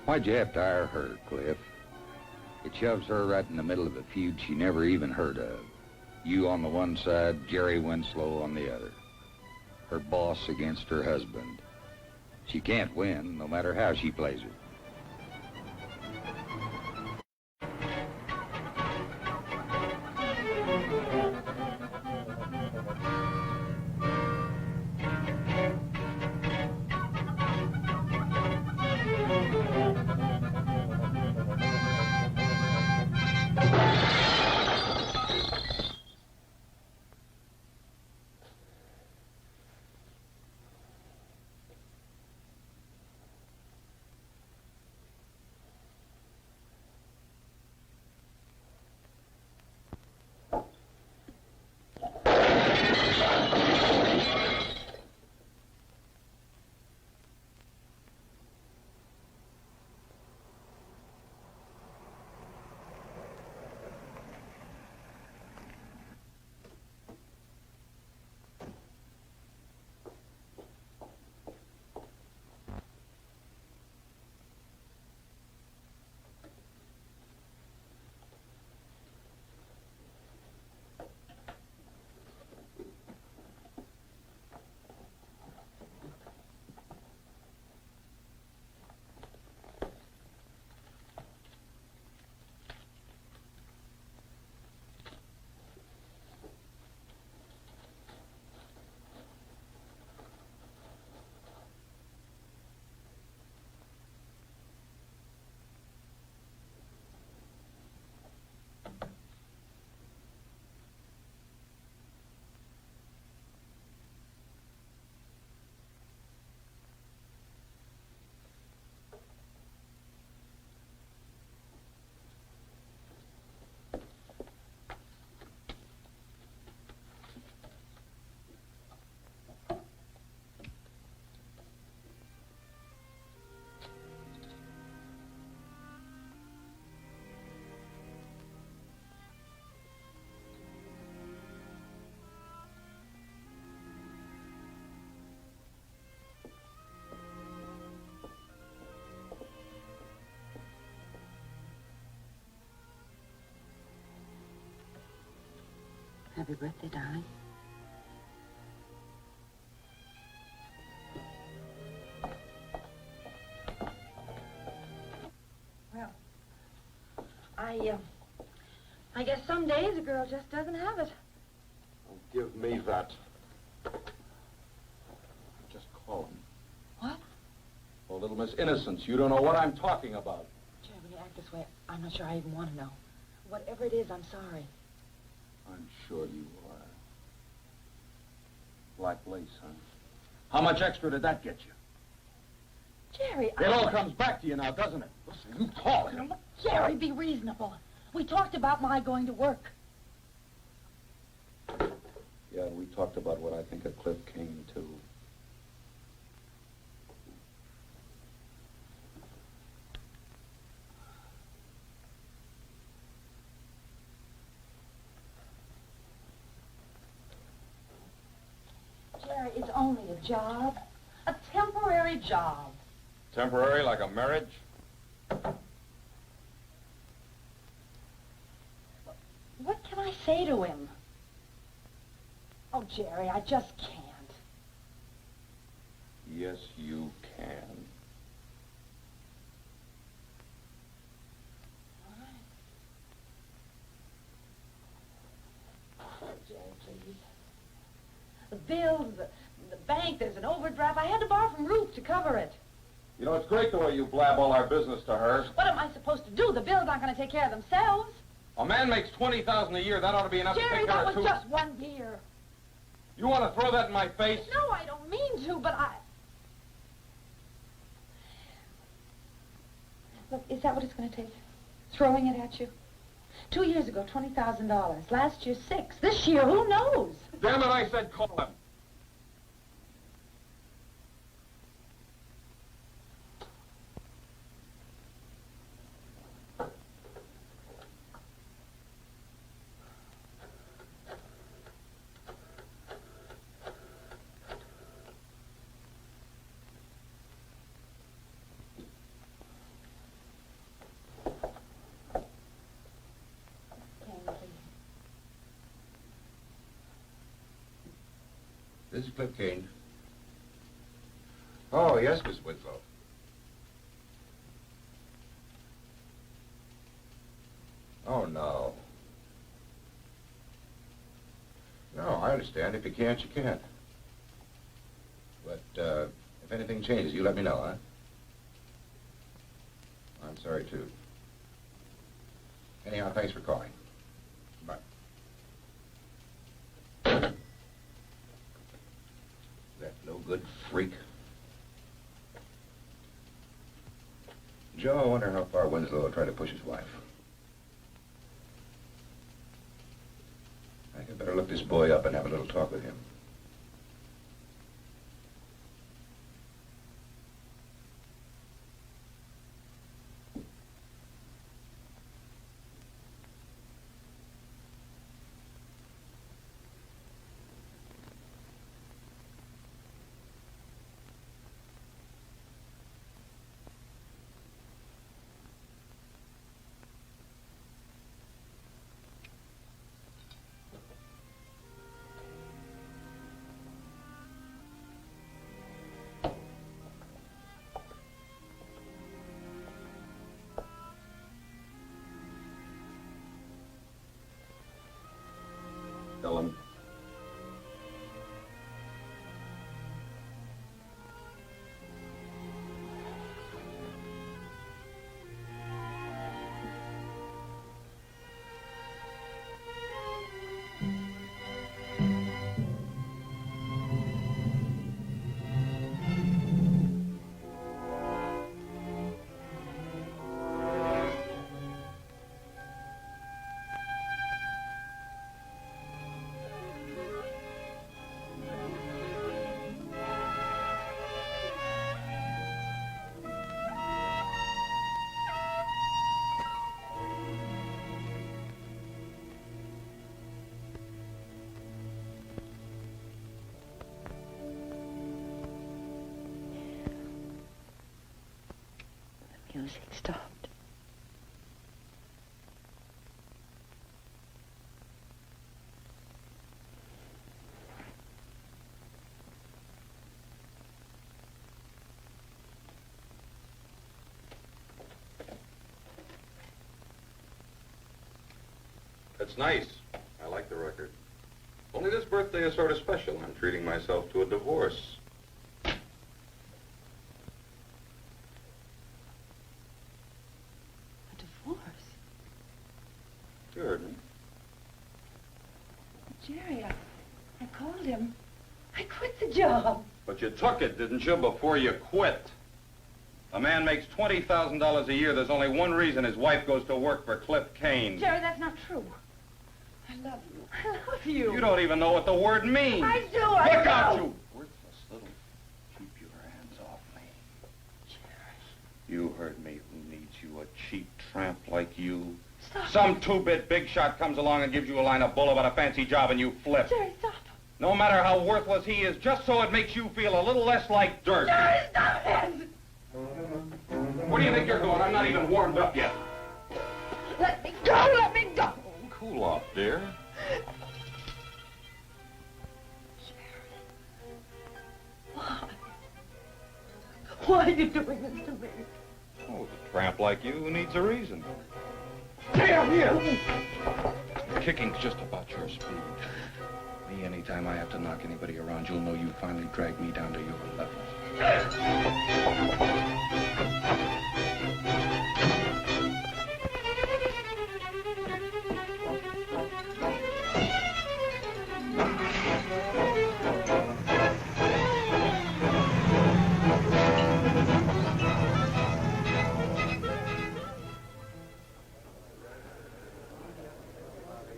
Why'd you have to hire her, Cliff? It shoves her right in the middle of a feud she never even heard of. You on the one side, Jerry Winslow on the other. Her boss against her husband. She can't win, no matter how she plays it. Happy birthday, darling. Well, I guess some days a girl just doesn't have it. Oh, give me that. Just call him. What? Oh, little Miss Innocence, you don't know what I'm talking about. Jerry, when you act this way, I'm not sure I even want to know. Whatever it is, I'm sorry. I'm sure you are. Black lace, huh? How much extra did that get you? Jerry, It all comes back to you now, doesn't it? Listen, you call him. Jerry, be reasonable. We talked about my going to work. Yeah, we talked about what I think of Cliff Kane, too. Jerry, it's only a job. A temporary job. Temporary, like a marriage? What can I say to him? Oh, Jerry, I just can't. Yes, you can. Oh, Jerry, please. The bills, the bank, there's an overdraft. I had to borrow from Ruth to cover it. You know, it's great the way you blab all our business to her. What am I supposed to do? The bills aren't going to take care of themselves. A man makes $20,000 a year. That ought to be enough to Jerry, take care that of was two. just one beer. You want to throw that in my face? No, I don't mean to, but I... Look, is that what it's going to take? Throwing it at you? 2 years ago, $20,000. Last year, $6,000. This year, who knows? Damn it, I said call him. This is Cliff Kane. Oh, yes, Miss Winslow. Oh, no. No, I understand. If you can't, you can't. But, if anything changes, you let me know, huh? I'm sorry, too. Anyhow, thanks for calling. Bye. That no-good freak. Joe, I wonder how far Winslow will try to push his wife. I think I'd better look this boy up and have a little talk with him. Ellen. Music stopped. It's nice. I like the record. Only this birthday is sort of special. I'm treating myself to a divorce. A divorce? You heard me. Jerry, I called him. I quit the job. But you took it, didn't you, before you quit? A man makes $20,000 a year. There's only one reason his wife goes to work for Cliff Kane. Jerry, that's not true. I love you. I love you. You don't even know what the word means. I do. I Look do. out, you worthless little... Keep your hands off me. Jerry. You heard me. Who needs you, a cheap tramp like you? Stop. Some two-bit big shot comes along and gives you a line of bull about a fancy job and you flip. Jerry, stop. No matter how worthless he is, just so it makes you feel a little less like dirt. Jerry, stop it. What do you think you're doing? I'm not even warmed up yet. Let me go. Let me go. Cool off, dear. Why? Why are you doing this to me? Oh, a tramp like you who needs a reason. Damn you! Kicking's just about your speed. Me, anytime I have to knock anybody around, you'll know you finally dragged me down to your level.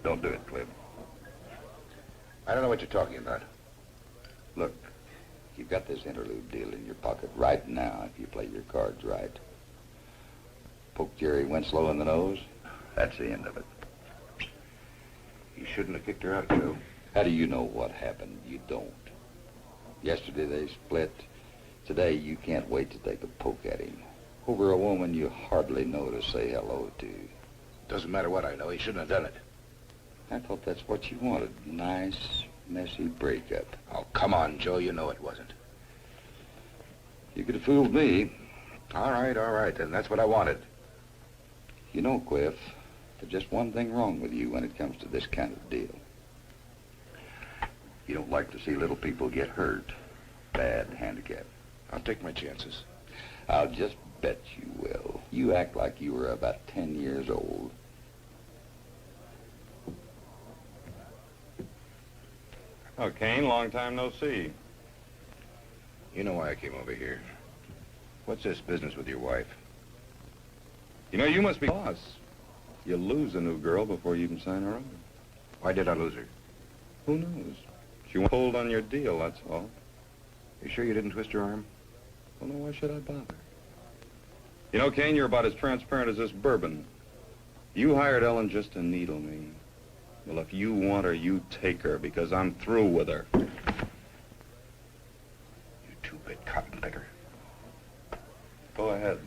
Don't do it, Cliff. I don't know what you're talking about. Look, you've got this interlude deal in your pocket right now if you play your cards right. Poke Jerry Winslow in the nose, that's the end of it. You shouldn't have kicked her out, Joe. How do you know what happened? You don't. Yesterday they split. Today you can't wait to take a poke at him. Over a woman you hardly know to say hello to. Doesn't matter what I know. He shouldn't have done it. I thought that's what you wanted. Nice, messy breakup. Oh, come on, Joe. You know it wasn't. You could have fooled me. All right, then. That's what I wanted. You know, Cliff, there's just one thing wrong with you when it comes to this kind of deal. You don't like to see little people get hurt. Bad handicap. I'll take my chances. I'll just bet you will. You act like you were about 10 years old. Oh, Kane, long time no see. You know why I came over here. What's this business with your wife? You know, you must be boss. You lose a new girl before you even sign her on. Why did I lose her? Who knows? She won't hold on your deal, that's all. You sure you didn't twist her arm? Well, no, why should I bother? You know, Kane, you're about as transparent as this bourbon. You hired Ellen just to needle me. Well, if you want her, you take her, because I'm through with her. You two-bit cotton picker. Go ahead.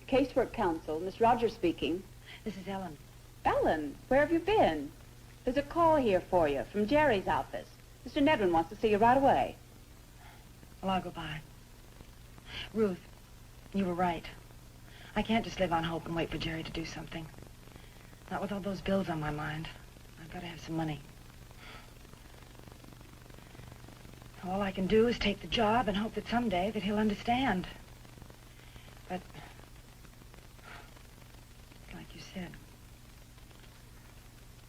Casework Counsel, Miss Rogers speaking. This is Ellen. Ellen, where have you been? There's a call here for you from Jerry's office. Mr. Nedwin wants to see you right away. Well, I'll go by. Ruth, you were right. I can't just live on hope and wait for Jerry to do something. Not with all those bills on my mind. I've got to have some money. All I can do is take the job and hope that someday that he'll understand. But, like you said,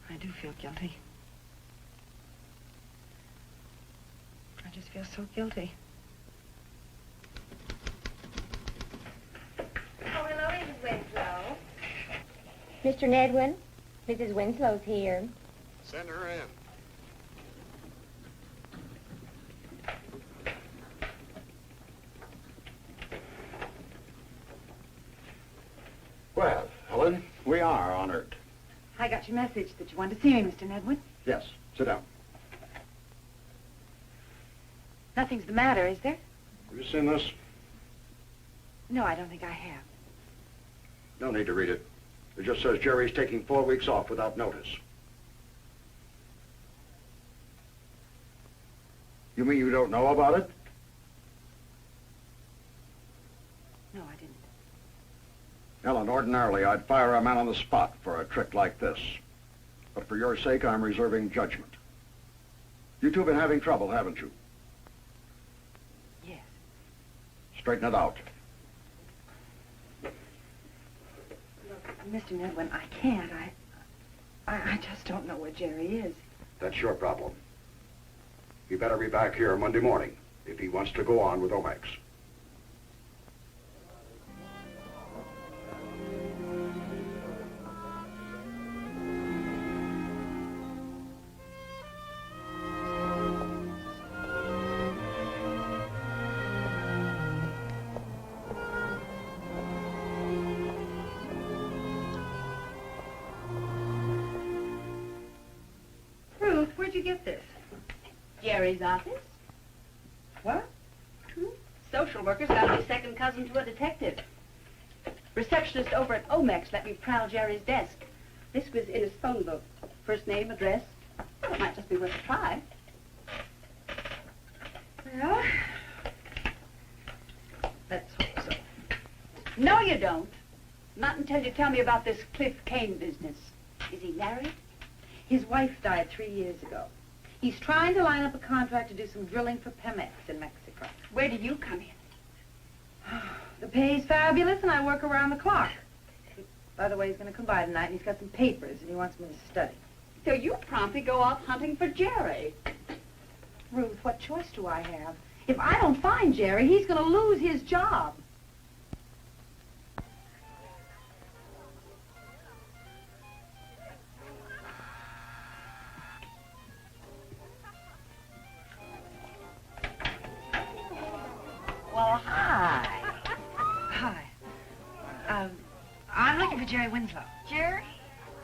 I do feel guilty. I just feel so guilty. Oh, hello, Mrs. Winslow. Mr. Nedwin, Mrs. Winslow's here. Send her in. Well, Ellen, we are honored. I got your message that you wanted to see me, Mr. Nedwin. Yes, sit down. Nothing's the matter, is there? Have you seen this? No, I don't think I have. No need to read it. It just says Jerry's taking 4 weeks off without notice. You mean you don't know about it? No, I didn't. Ellen, ordinarily I'd fire a man on the spot for a trick like this. But for your sake, I'm reserving judgment. You two have been having trouble, haven't you? Yes. Straighten it out. Look, Mr. Nedwin, I can't. I just don't know where Jerry is. That's your problem. He better be back here Monday morning if he wants to go on with Omax. Ruth, where'd you get this? Jerry's office. What? Social worker's got to be second cousin to a detective. Receptionist over at Omex let me prowl Jerry's desk. This was in his phone book. First name, address. Well, it might just be worth a try. Well, let's hope so. No, you don't. Not until you tell me about this Cliff Kane business. Is he married? His wife died 3 years ago. He's trying to line up a contract to do some drilling for Pemex in Mexico. Where do you come in? The pay's fabulous, and I work around the clock. By the way, he's going to come by tonight, and he's got some papers, and he wants me to study. So you promptly go off hunting for Jerry. Ruth, what choice do I have? If I don't find Jerry, he's going to lose his job. Well, hi. Hi. I'm looking for Jerry Winslow. Jerry?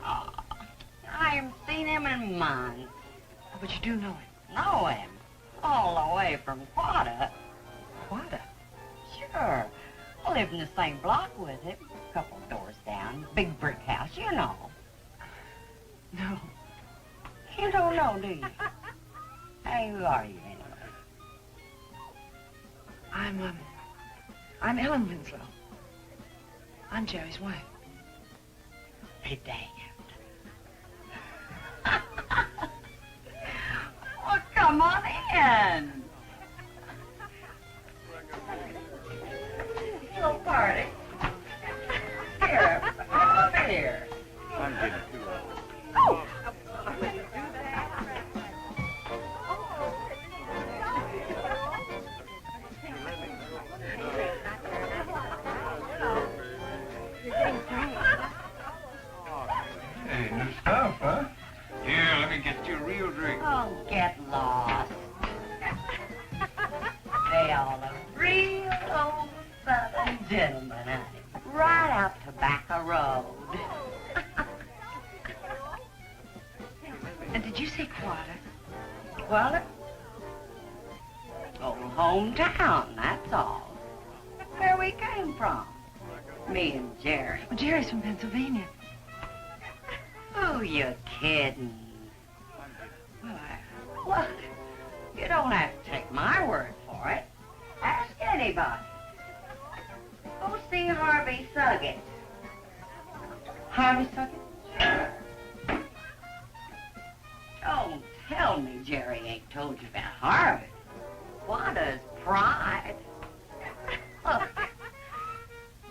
Oh, I haven't seen him in months. Oh, but you do know him. Know him? All the way from Quada. Quada? Sure. I live in the same block with him. A couple doors down. Big brick house, you know. No. You don't know, do you? Hey, who are you anyway? I'm Ellen Winslow. I'm Jerry's wife. Hey, dang it. Well, come on in. Little party. Here, come over here. I'm getting too old. Oh. Hey, new stuff, huh? Here, let me get you a real drink. Oh, get lost. They all look real old Southern gentlemen, honey. Right out Tobacco Road. And did you say Quada? Well, old hometown, that's all. Where we came from. Me and Jerry. Well, Jerry's from Pennsylvania. Who you kidding? Well, Look, you don't have to take my word for it. Ask anybody. Go see Harvey Suggett. Harvey Suggett? Sure. Don't tell me Jerry ain't told you about Harvey. Quada's pride. Look,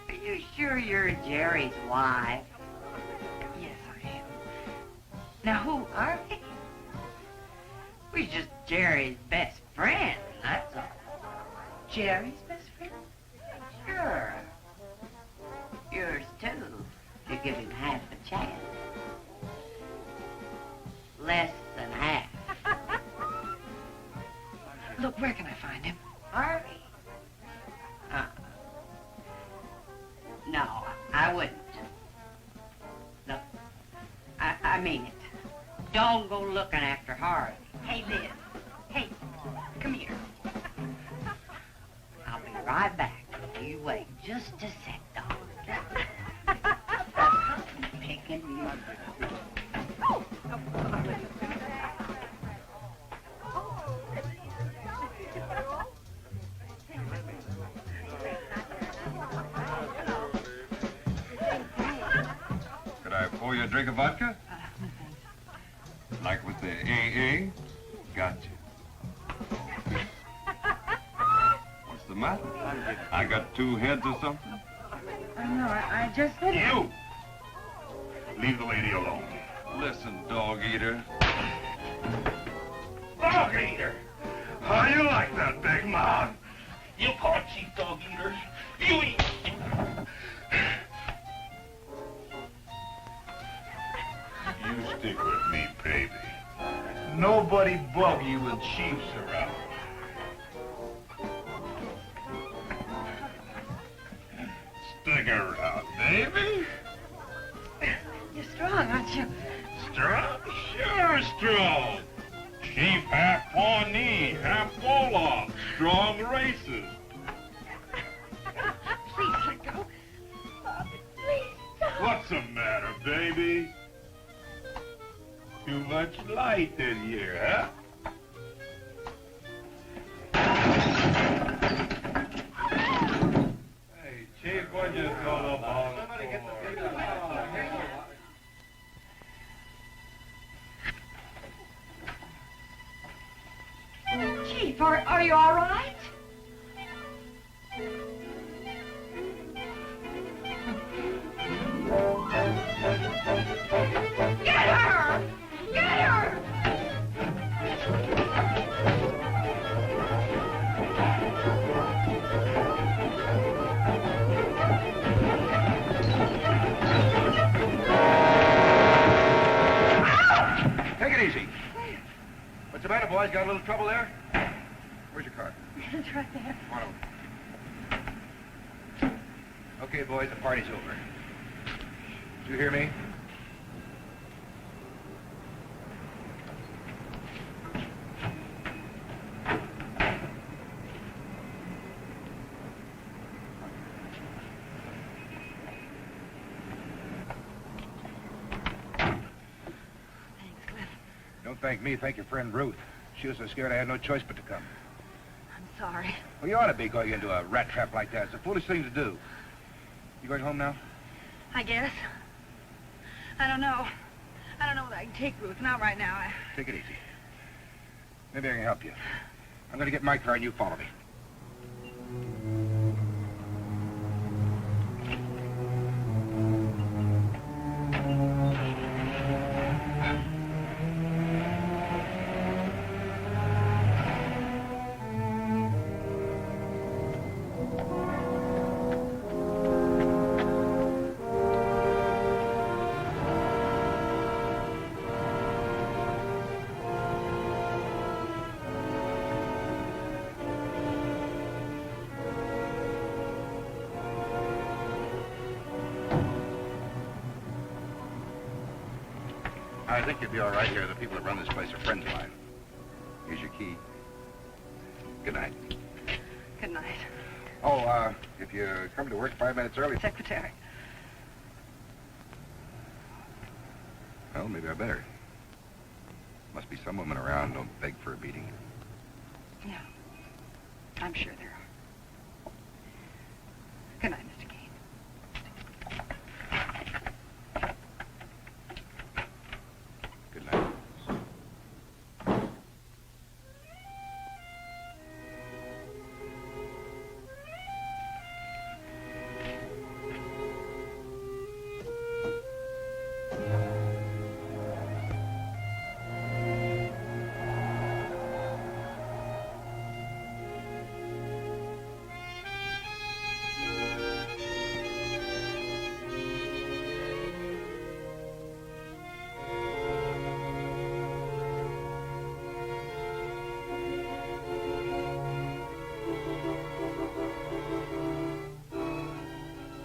are you sure you're Jerry's wife? Yes, I am. Now, who? Harvey? We're just Jerry's best friend, that's all. Jerry's best friend? Sure. Yours too, if you give him half a chance. Less than half. Look, where can I find him? Harvey? No, I wouldn't. Look, I mean it. Don't go looking after Harvey. Hey, Liz. Hey, come here. I'll be right back. You wait just a sec, dog. Picking mother. Could I pour you a drink of vodka? Like with the AA? Got you. What's the matter? I got two heads or something? No, I just... You! Leave the lady alone. Listen, dog eater. Dog eater! How you like that, big man? You call cheap dog eater? You eat... You stick with me, baby. Nobody bug you with chiefs around. Stick around, baby. You're strong, aren't you? Strong? Sure strong. Chief half Pawnee, half Wolof. Strong races. Please let go. Please stop. What's the matter, baby? Too much light in here, huh? Hey, Chief, what'd you call up on? Somebody get the big Chief, are you all right? Get her! Get her! Take it easy. What's the matter, boys? Got a little trouble there? Where's your car? It's right there. Come on over. Okay, boys, the party's over. Did you hear me? Don't thank me, thank your friend Ruth. She was so scared I had no choice but to come. I'm sorry. Well, you ought to be going into a rat trap like that. It's a foolish thing to do. You going home now? I guess. I don't know. I don't know whether I can take Ruth. Not right now. Take it easy. Maybe I can help you. I'm going to get my car and you follow me. I think you'll be all right here. The people that run this place are friends of mine. Here's your key. Good night. Good night. Oh, if you come to work 5 minutes early... Secretary. Well, maybe I better. Must be some women around don't beg for a beating. Yeah. I'm sure there are. Good night, Mr. Kane. Good night.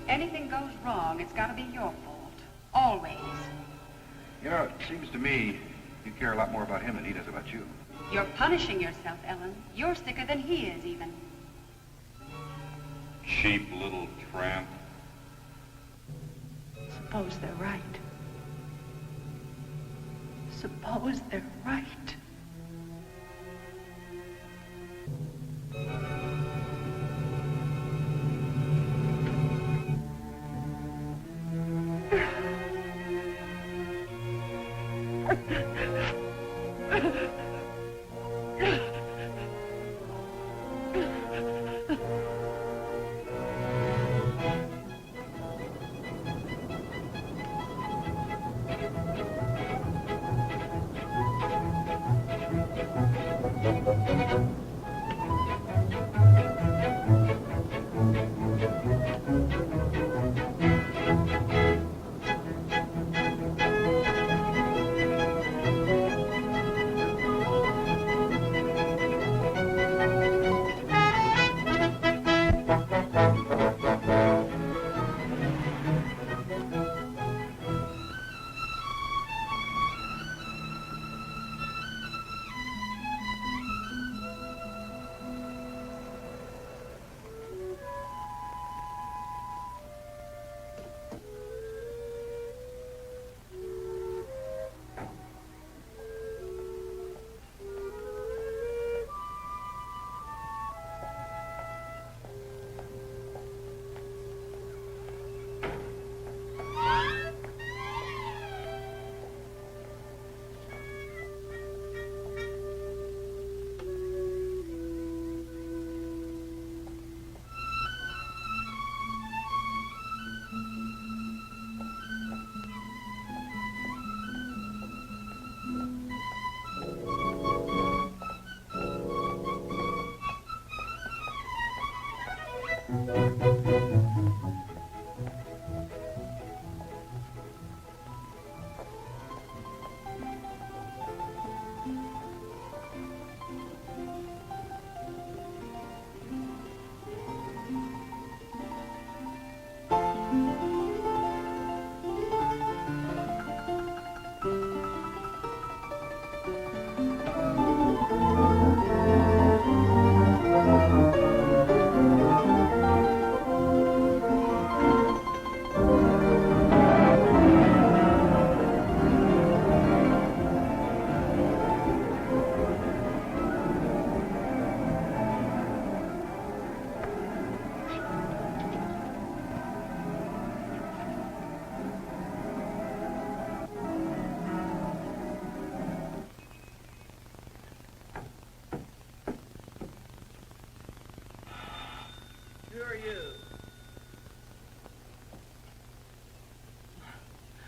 Anything goes wrong, it's got to be your fault. Always. You know, it seems to me you care a lot more about him than he does about you. You're punishing yourself, Ellen. You're sicker than he is, even. cheap little tramp. Suppose they're right. Suppose they're right.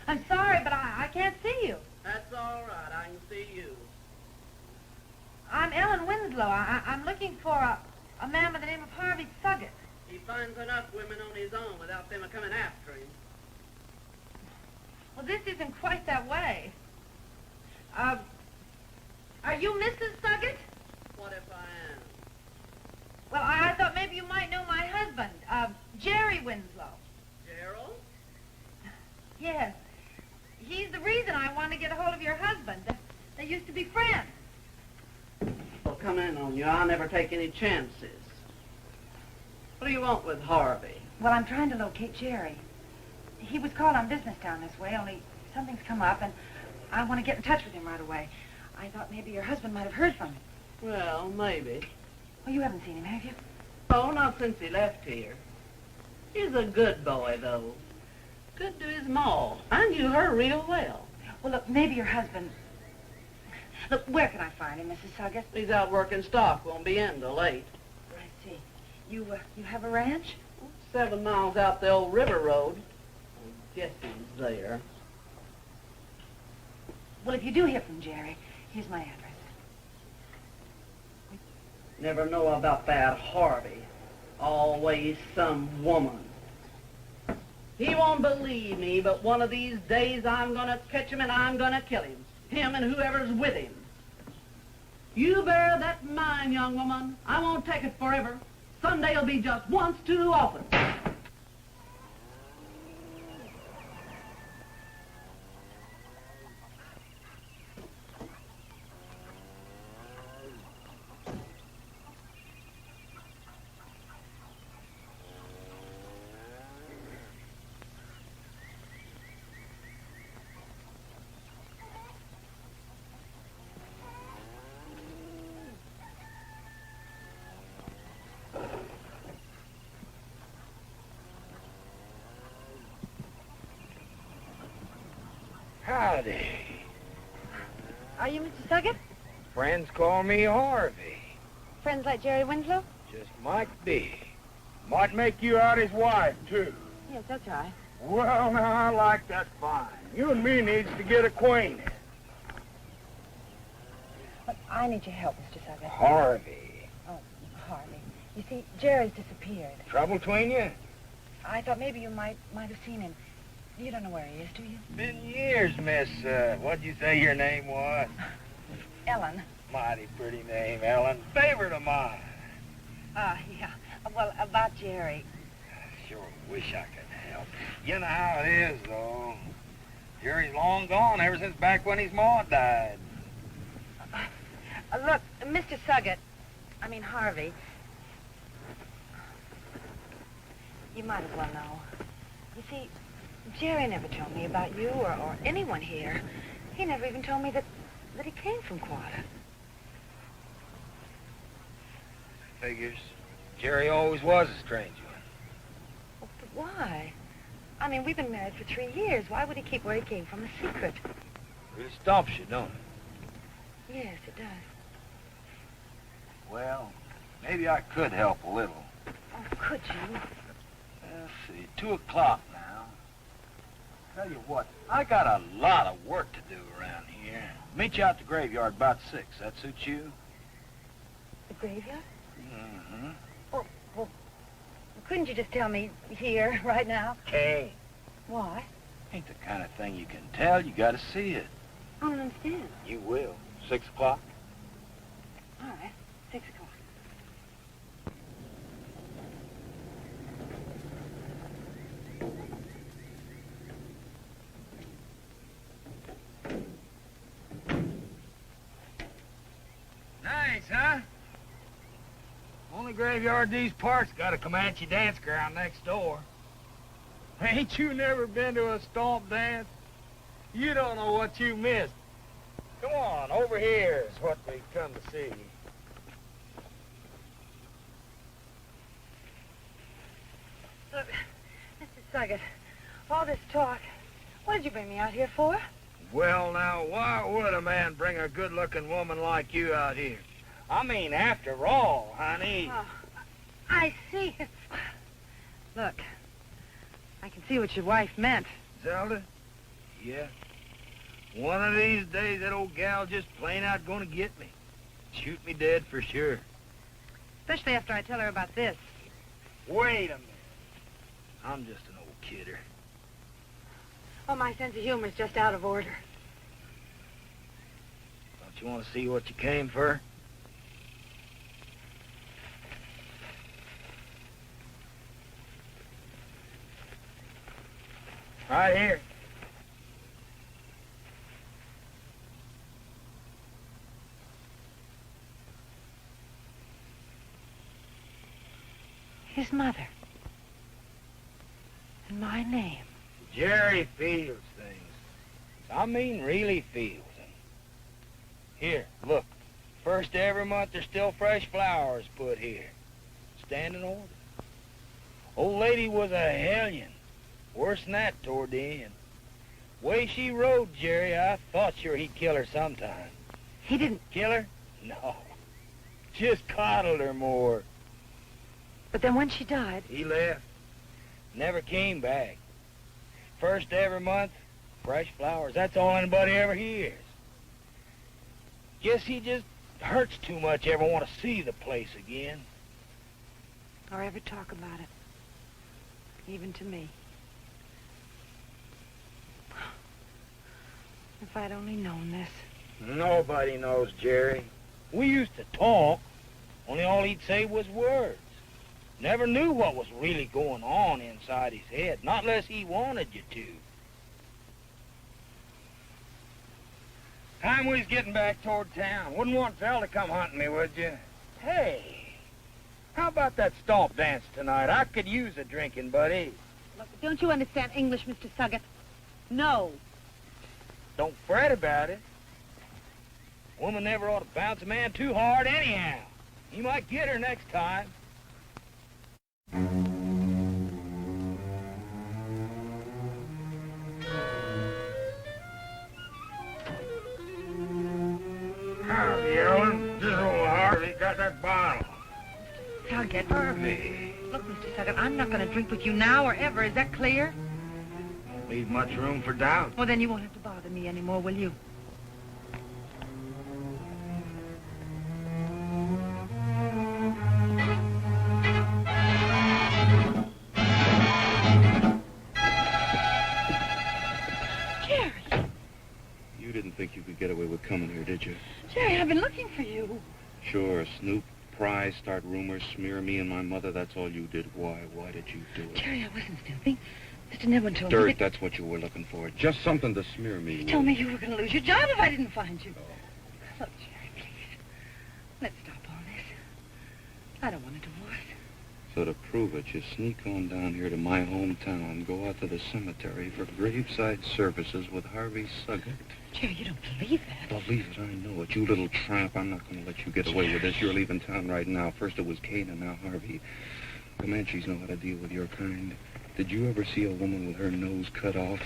I'm sorry, but I can't see you. That's all right. I can see you. I'm Ellen Winslow. I'm looking for a man by the name of Harvey Suggett. He finds enough women on his own without them coming after him. Well, this isn't quite that way. Are you Mrs. Suggett? What if I am? Well, I thought maybe you might know my husband, Jerry Winslow. Gerald? Yes. He's the reason I want to get a hold of your husband. They used to be friends. Well, come in on you. I'll never take any chances. What do you want with Harvey? Well, I'm trying to locate Jerry. He was called on business down this way, only something's come up, and I want to get in touch with him right away. I thought maybe your husband might have heard from him. Well, maybe. Well, you haven't seen him, have you? Oh, not since he left here. He's a good boy, though. Good to his ma. I knew her real well. Well, look, maybe your husband... Look, where can I find him, Mrs. Suggett? He's out working stock. Won't be in till late. I see. You have a ranch? 7 miles out the old river road. I guess he's there. Well, if you do hear from Jerry, here's my address. Never know about that Harvey. Always some woman. He won't believe me, but one of these days I'm gonna catch him and I'm gonna kill him. Him and whoever's with him. You bear that in mind, young woman. I won't take it forever. Sunday'll be just once too often. Howdy. Are you Mr. Suggett? Friends call me Harvey. Friends like Jerry Winslow? Just might be. Might make you out his wife, too. Yes, that's right. Well, now, I like that fine. You and me needs to get acquainted. But I need your help, Mr. Suggett. Harvey. Oh, Harvey. You see, Jerry's disappeared. Trouble between you? I thought maybe you might have seen him. You don't know where he is, do you? Been years, miss. What'd you say your name was? Ellen. Mighty pretty name, Ellen. Favorite of mine. Yeah. Well, about Jerry. Sure wish I could help. You know how it is, though. Jerry's long gone ever since back when his ma died. Look, Mr. Suggett, Harvey, you might as well know. You see, Jerry never told me about you or anyone here. He never even told me that he came from Quata. Figures. Jerry always was a stranger. Well, but why? We've been married for 3 years. Why would he keep where he came from a secret? Really stumps you, don't it? Yes, it does. Well, maybe I could help a little. Oh, could you? Let's see, 2 o'clock now. Tell you what, I got a lot of work to do around here. Meet you out the graveyard about 6. That suit you? The graveyard? Mm-hmm. Well, couldn't you just tell me here, right now? Can't. Why? Ain't the kind of thing you can tell. You gotta see it. I don't understand. You will. 6 o'clock? All right, 6 o'clock. Nice, huh? Only graveyard these parts got a Comanche dance ground next door. Ain't you never been to a stomp dance? You don't know what you missed. Come on, over here is what we come to see. Look, Mr. Suggett, all this talk, what did you bring me out here for? Well, now, why would a man bring a good-looking woman like you out here? After all, honey. Oh, I see. Look, I can see what your wife meant. Zelda? Yeah. One of these days, that old gal just plain out gonna get me. Shoot me dead for sure. Especially after I tell her about this. Wait a minute. I'm just an old kidder. Oh, my sense of humor is just out of order. Don't you want to see what you came for? Right here. His mother. And my name. Jerry feels things. Really feels them. Here, look. First of every month, there's still fresh flowers put here. Standing order. Old lady was a hellion. Worse than that toward the end. Way she rode Jerry, I thought sure he'd kill her sometime. He didn't. Kill her? No. Just coddled her more. But then when she died... He left. Never came back. First of every month, fresh flowers. That's all anybody ever hears. Guess he just hurts too much ever want to see the place again. Or ever talk about it. Even to me. If I'd only known this. Nobody knows, Jerry. We used to talk, only all he'd say was words. Never knew what was really going on inside his head, not unless he wanted you to. Time we was getting back toward town. Wouldn't want Phil to come hunting me, would you? Hey, how about that stomp dance tonight? I could use a drinking buddy. Look, don't you understand English, Mr. Suggett? No. Don't fret about it. Woman never ought to bounce a man too hard anyhow. He might get her next time. forget. Harvey. Look, Mr. Sutter, I'm not going to drink with you now or ever. Is that clear? Leave much room for doubt. Well, then you won't have to bother me anymore, will you? Jerry. You didn't think you could get away with coming here, did you? Jerry, I've been looking for you. Sure, snoop, pry, start rumors, smear me and my mother. That's all you did. Why? Why did you do it? Jerry, I wasn't snooping. Mr. Nevin told me Dirt, that... that's what you were looking for. Just something to smear me He with. told me you were going to lose your job if I didn't find you. Look, Jerry, please. Let's stop all this. I don't want a divorce. So to prove it, you sneak on down here to my hometown, go out to the cemetery for graveside services with Harvey Suggett. Jerry, you don't believe that. Believe it, I know it. You little tramp, I'm not going to let you get away with this. You're leaving town right now. First it was Kane and now Harvey. Comanches know how to deal with your kind. Did you ever see a woman with her nose cut off?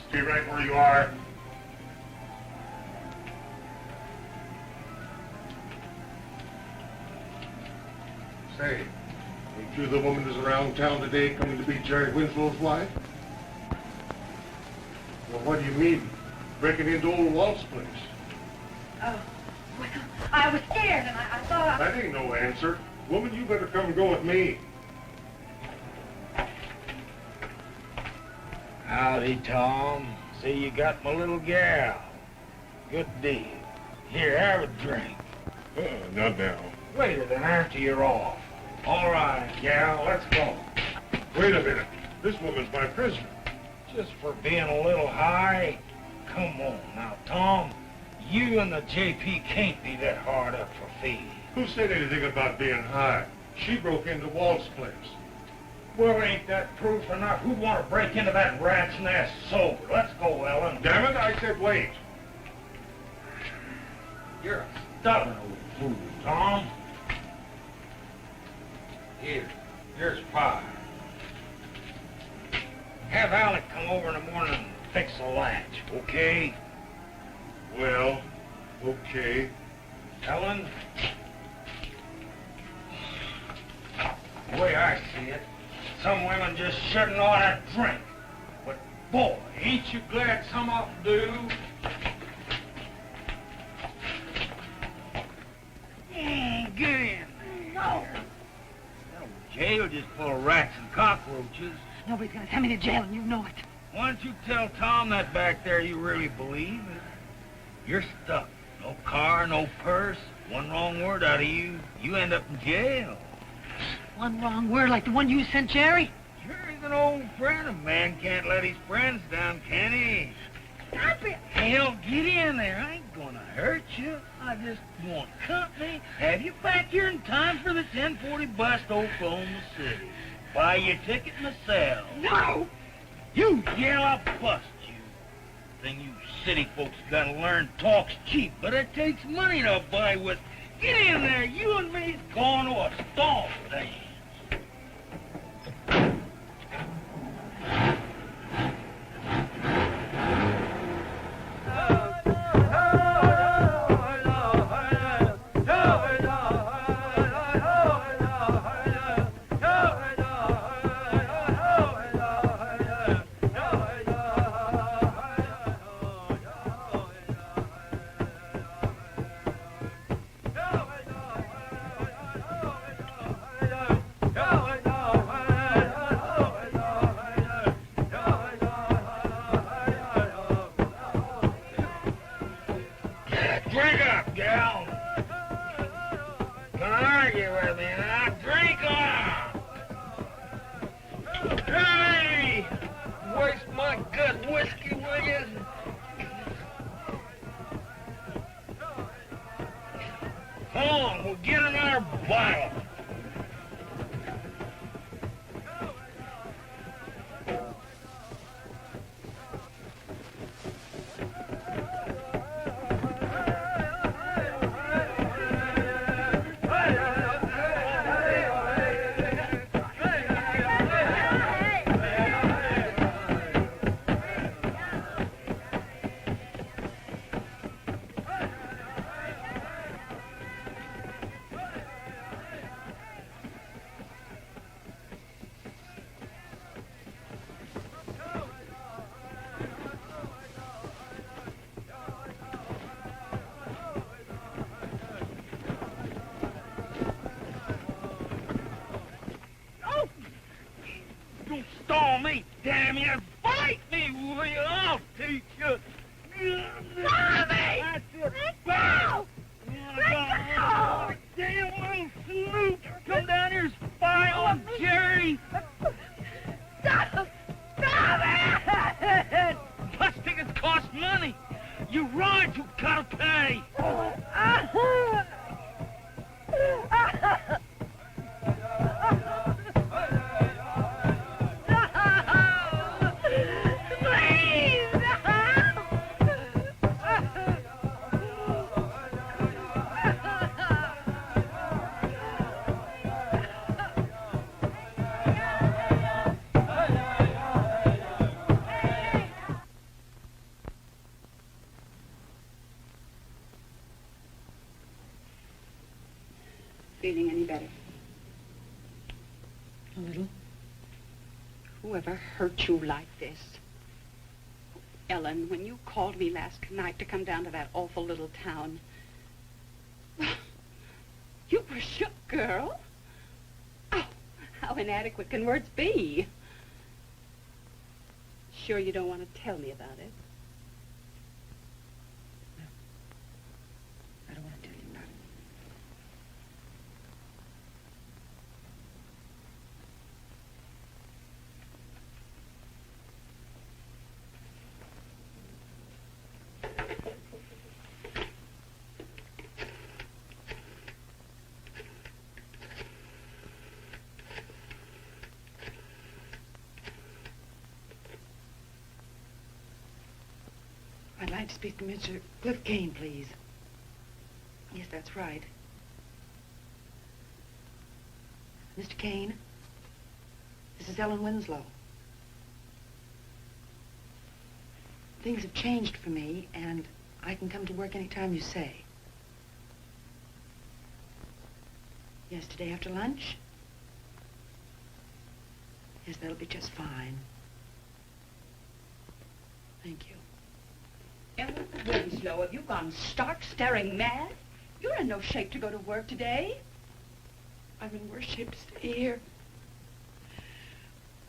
Stay right where you are. Say, ain't you the woman who's around town today coming to be Jerry Winslow's wife? Well, what do you mean? Breaking into old Walt's place? Oh, well, I was scared and I thought... That ain't no answer. Woman, you better come and go with me. Howdy, Tom. See, you got my little gal. Good deal. Here, have a drink. Not now. Later, then, after you're off. All right, gal, let's go. Wait a minute. This woman's my prisoner. Just for being a little high? Come on now, Tom. You and the JP can't be that hard up for fees. Who said anything about being high? She broke into Walt's place. Well, ain't that proof enough? Who'd want to break into that rat's nest sober? Let's go, Ellen. Damn it, I said wait. You're a stubborn old fool, Tom. Here's pie. Have have Alec come over in the morning and fix the latch, okay? Well, okay. Ellen? The way I see it, some women just shouldn't ought to drink. But boy, ain't you glad some of them do? Get in there. No. Jail just full of rats and cockroaches. Nobody's gonna send me to jail, and you know it. Why don't you tell Tom that back there you really believe? You're stuck. No car, no purse. One wrong word out of you, you end up in jail. One wrong word like the one you sent Jerry? Jerry's an old friend. A man can't let his friends down, can he? Stop it! Hell, get in there. I ain't gonna hurt you. I just want company. Have you back here in time for the 10:40 bus to Oklahoma City. Buy your ticket myself. No! You yell, I'll bust you. Thing you city folks gotta learn, talk's cheap, but it takes money to buy with. Get in there. You and me's going to a stall dance. Drink up, gal. Don't argue with me now. Drink up. Hey! Waste my good whiskey, will you? Come on, we'll get another bottle. Stall me, damn you! Fight me, will you? I'll teach you! Tommy! That's it! Let go! Damn little snoop! Come down here and spy on Jerry! Stop! Stop it! Bus tickets cost money! You ride, you gotta pay! Feeling any better? A little. Whoever hurt you like this? Ellen, when you called me last night to come down to that awful little town, you were shook, girl. Oh, how inadequate can words be? Sure you don't want to tell me about it? I don't want to tell you about it. I'd like to speak to Mr. Cliff Kane, please. Yes, that's right. Mr. Kane, this is Ellen Winslow. things have changed for me, and I can come to work any time you say. Yes, today after lunch? Yes, that'll be just fine. Thank you. Ellen Winslow, have you gone stark staring mad? You're in no shape to go to work today. I'm in worse shape to stay here.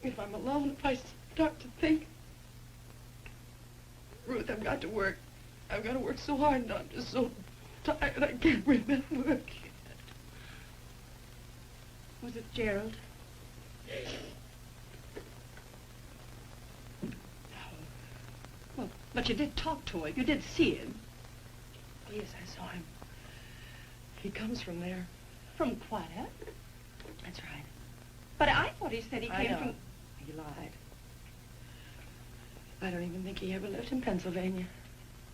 If I'm alone, if I start to think... Ruth, I've got to work. I've got to work so hard, and I'm just so tired I can't remember. Was it Gerald? Well, but you did talk to him. You did see him. Yes, I saw him. He comes from there. From Quetta? That's right. But I thought he said he came from... He lied. I don't even think he ever lived in Pennsylvania.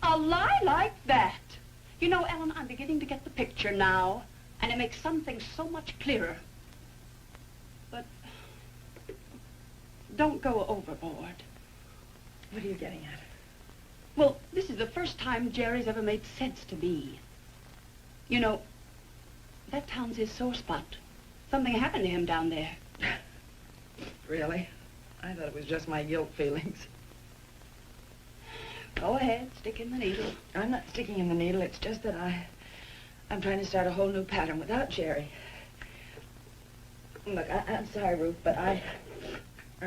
A lie like that? You know, Ellen, I'm beginning to get the picture now, and it makes some things so much clearer. But don't go overboard. What are you getting at? Well, this is the first time Jerry's ever made sense to me. You know, that town's his sore spot. Something happened to him down there. Really? I thought it was just my guilt feelings. Go ahead, stick in the needle. I'm not sticking in the needle. It's just that I'm trying to start a whole new pattern without Jerry. Look, I'm sorry, Ruth, but I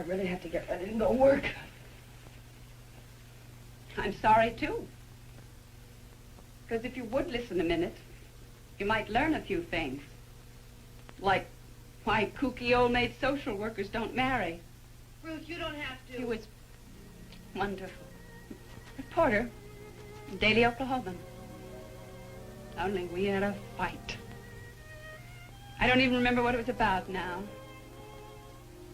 really have to get ready to go work. I'm sorry, too. Because if you would listen a minute, you might learn a few things. Like why kooky old maid social workers don't marry. Ruth, you don't have to. He was wonderful. Reporter, Daily Oklahoman. Only we had a fight. I don't even remember what it was about now.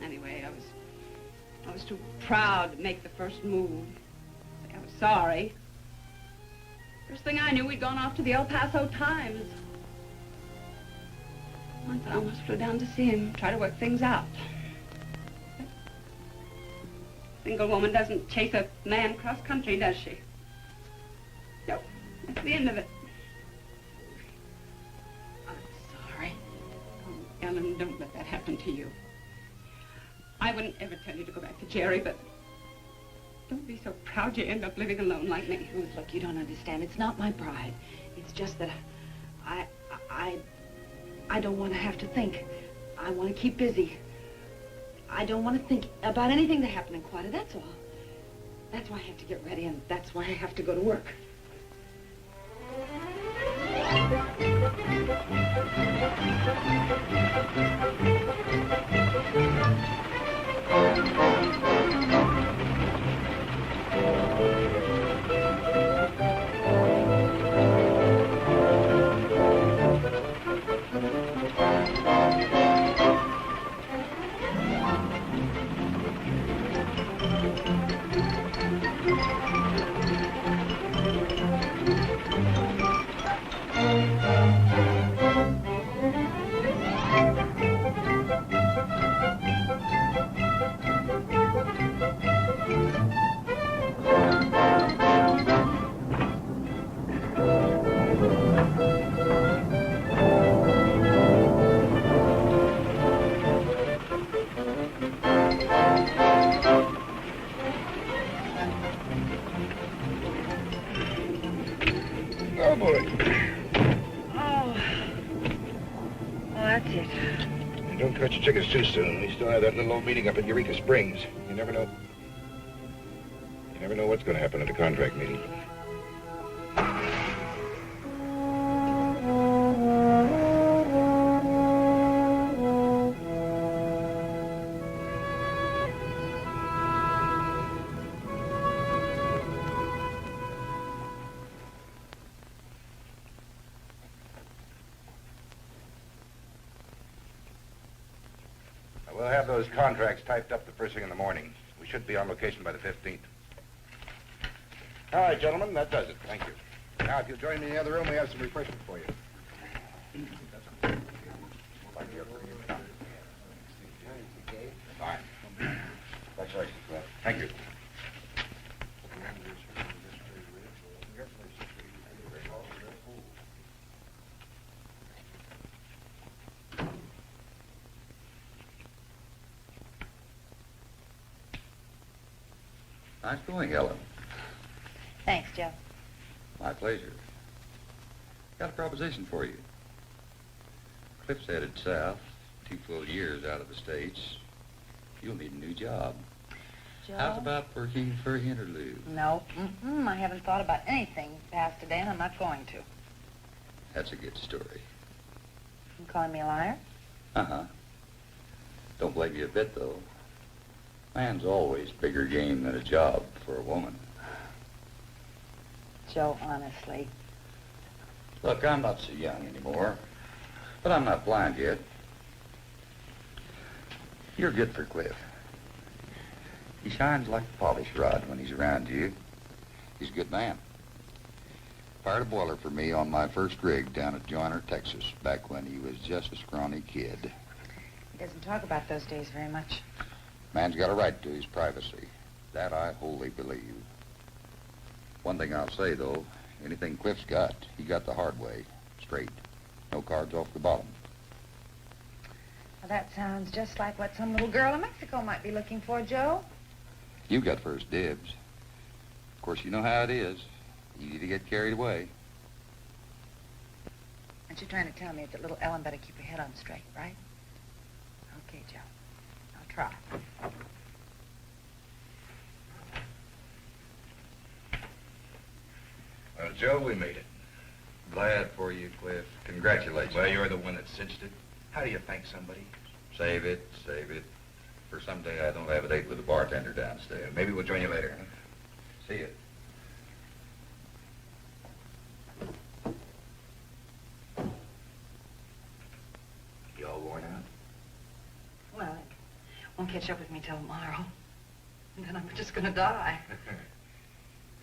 Anyway, I was too proud to make the first move. I was sorry. First thing I knew, we'd gone off to the El Paso Times. I almost flew down to see him, try to work things out. Single woman doesn't chase a man cross country, does she? Nope, that's the end of it. I'm sorry. Oh, Ellen, don't let that happen to you. I wouldn't ever tell you to go back to Jerry, but don't be so proud you end up living alone like me. Ruth, look, you don't understand. It's not my pride. It's just that I don't want to have to think. I want to keep busy. I don't want to think about anything that happened in Quetta, that's all. That's why I have to get ready, and that's why I have to go to work. Cut your chickens too soon. We still have that little old meeting up at Eureka Springs. You never know. You never know what's going to happen at a contract meeting. We'll have those contracts typed up the first thing in the morning. We should be on location by the 15th. All right, gentlemen, that does it. Thank you. Now, if you'll join me in the other room, we have some refreshments for you. Fine. Congratulations. Thank you. Nice going, Helen. Thanks, Joe. My pleasure. Got a proposition for you. Cliff's headed south, 2 full years out of the States. You'll need a new job. Joe? How's about working for an interlude? No. I haven't thought about anything past today, and I'm not going to. That's a good story. You calling me a liar? Uh-huh. Don't blame you a bit, though. Man's always bigger game than a job for a woman. Joe, honestly. Look, I'm not so young anymore, but I'm not blind yet. You're good for Cliff. He shines like a polish rod when he's around you. He's a good man. Fired a boiler for me on my first rig down at Joyner, Texas, back when he was just a scrawny kid. He doesn't talk about those days very much. Man's got a right to his privacy. That I wholly believe. One thing I'll say, though, anything Cliff's got, he got the hard way. Straight. No cards off the bottom. Well, that sounds just like what some little girl in Mexico might be looking for, Joe. You got first dibs. Of course, you know how it is. Easy to get carried away. Aren't you trying to tell me that little Ellen better keep her head on straight, right? Okay, Joe. I'll try. Well, Joe, we made it. Glad for you, Cliff. Congratulations. Well, you're the one that cinched it. How do you thank somebody? Save it, save it. For someday I don't have a date with a bartender downstairs. Maybe we'll join you later. Huh? See you. You all worn out? Well, it won't catch up with me till tomorrow. And then I'm just gonna die.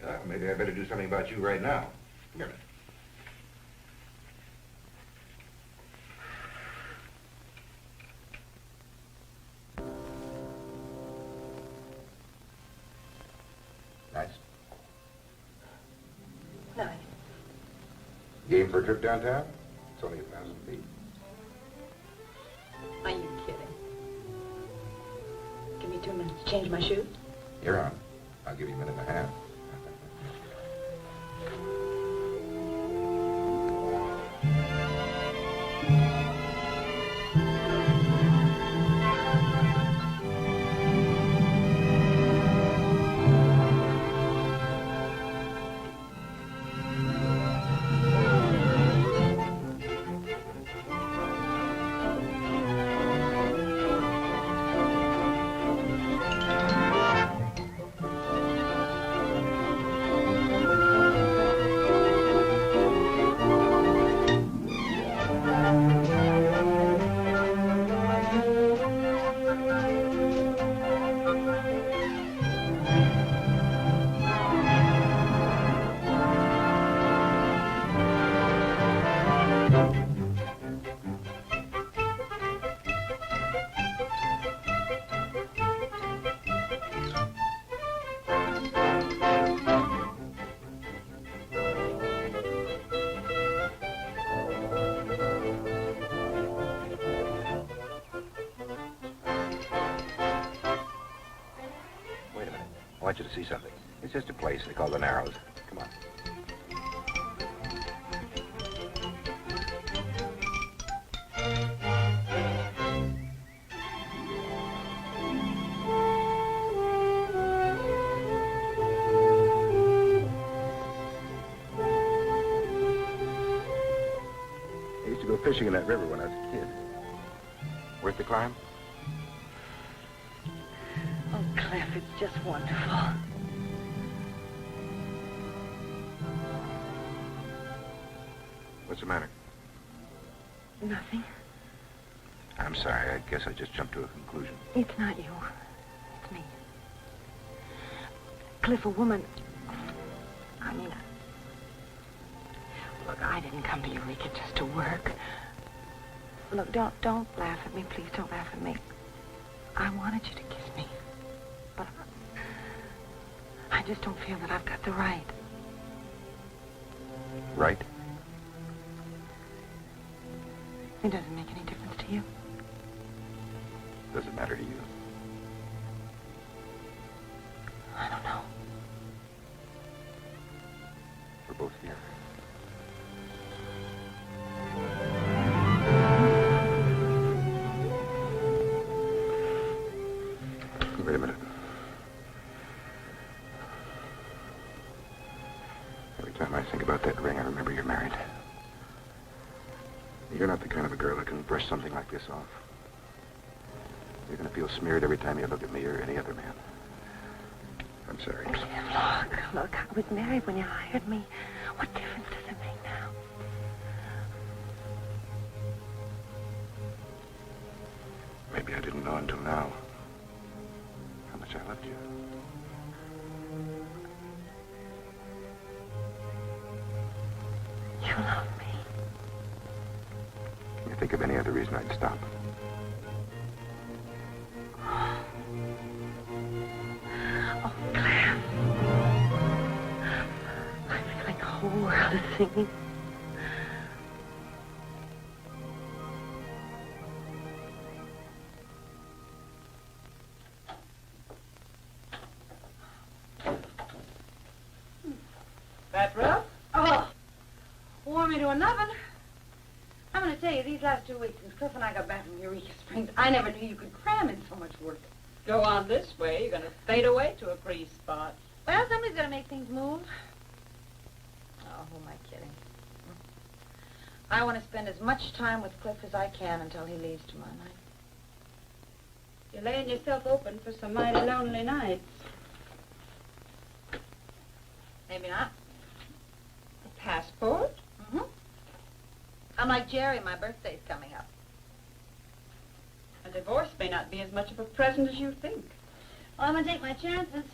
Well, maybe I better do something about you right now. Come here a minute. Nice. Nice. Game for a trip downtown? It's only 1,000 feet. Are you kidding? Give me 2 minutes to change my shoes. You're on. I'll give you a minute and a half. I want you to see something. It's just a place they call the Narrows. Come on. I used to go fishing in that river when I was a kid. Worth the climb? Oh, Cliff, it's just wonderful. What's the matter? Nothing. I'm sorry. I guess I just jumped to a conclusion. It's not you. It's me. Cliff, a woman... I mean... Look, I didn't come to Eureka just to work. Look, don't laugh at me. Please don't laugh at me. I wanted you to kiss me. But I just don't feel that I've got the right. Right? It doesn't make any difference to you. Does it matter to you? I don't know. both here. Wait a minute. Every time I think about that ring, I remember you're married. You're not the kind of a girl that can brush something like this off. You're going to feel smeared every time you look at me or any other man. I'm sorry. Look, I was married when you hired me. What difference does it make now? Maybe I didn't know until now how much I loved you. You love me. Can you think of any other reason I'd stop? Oh, Cliff. I feel like the whole world is singing. That rough? Oh, warm me to an oven. I'm going to tell you, these last 2 weeks since Cliff and I got back from Eureka Springs, I never knew you could cram in so much work. Go on this way, you're going to fade away to a free spot. Well, somebody's got to make things move. Oh, who am I kidding? I want to spend as much time with Cliff as I can until he leaves tomorrow night. You're laying yourself open for some mighty lonely nights. Maybe not. A passport? Mm-hmm. Unlike Jerry, my birthday's coming up. A divorce may not be as much of a present as you think. Well, I'm going to take my chances.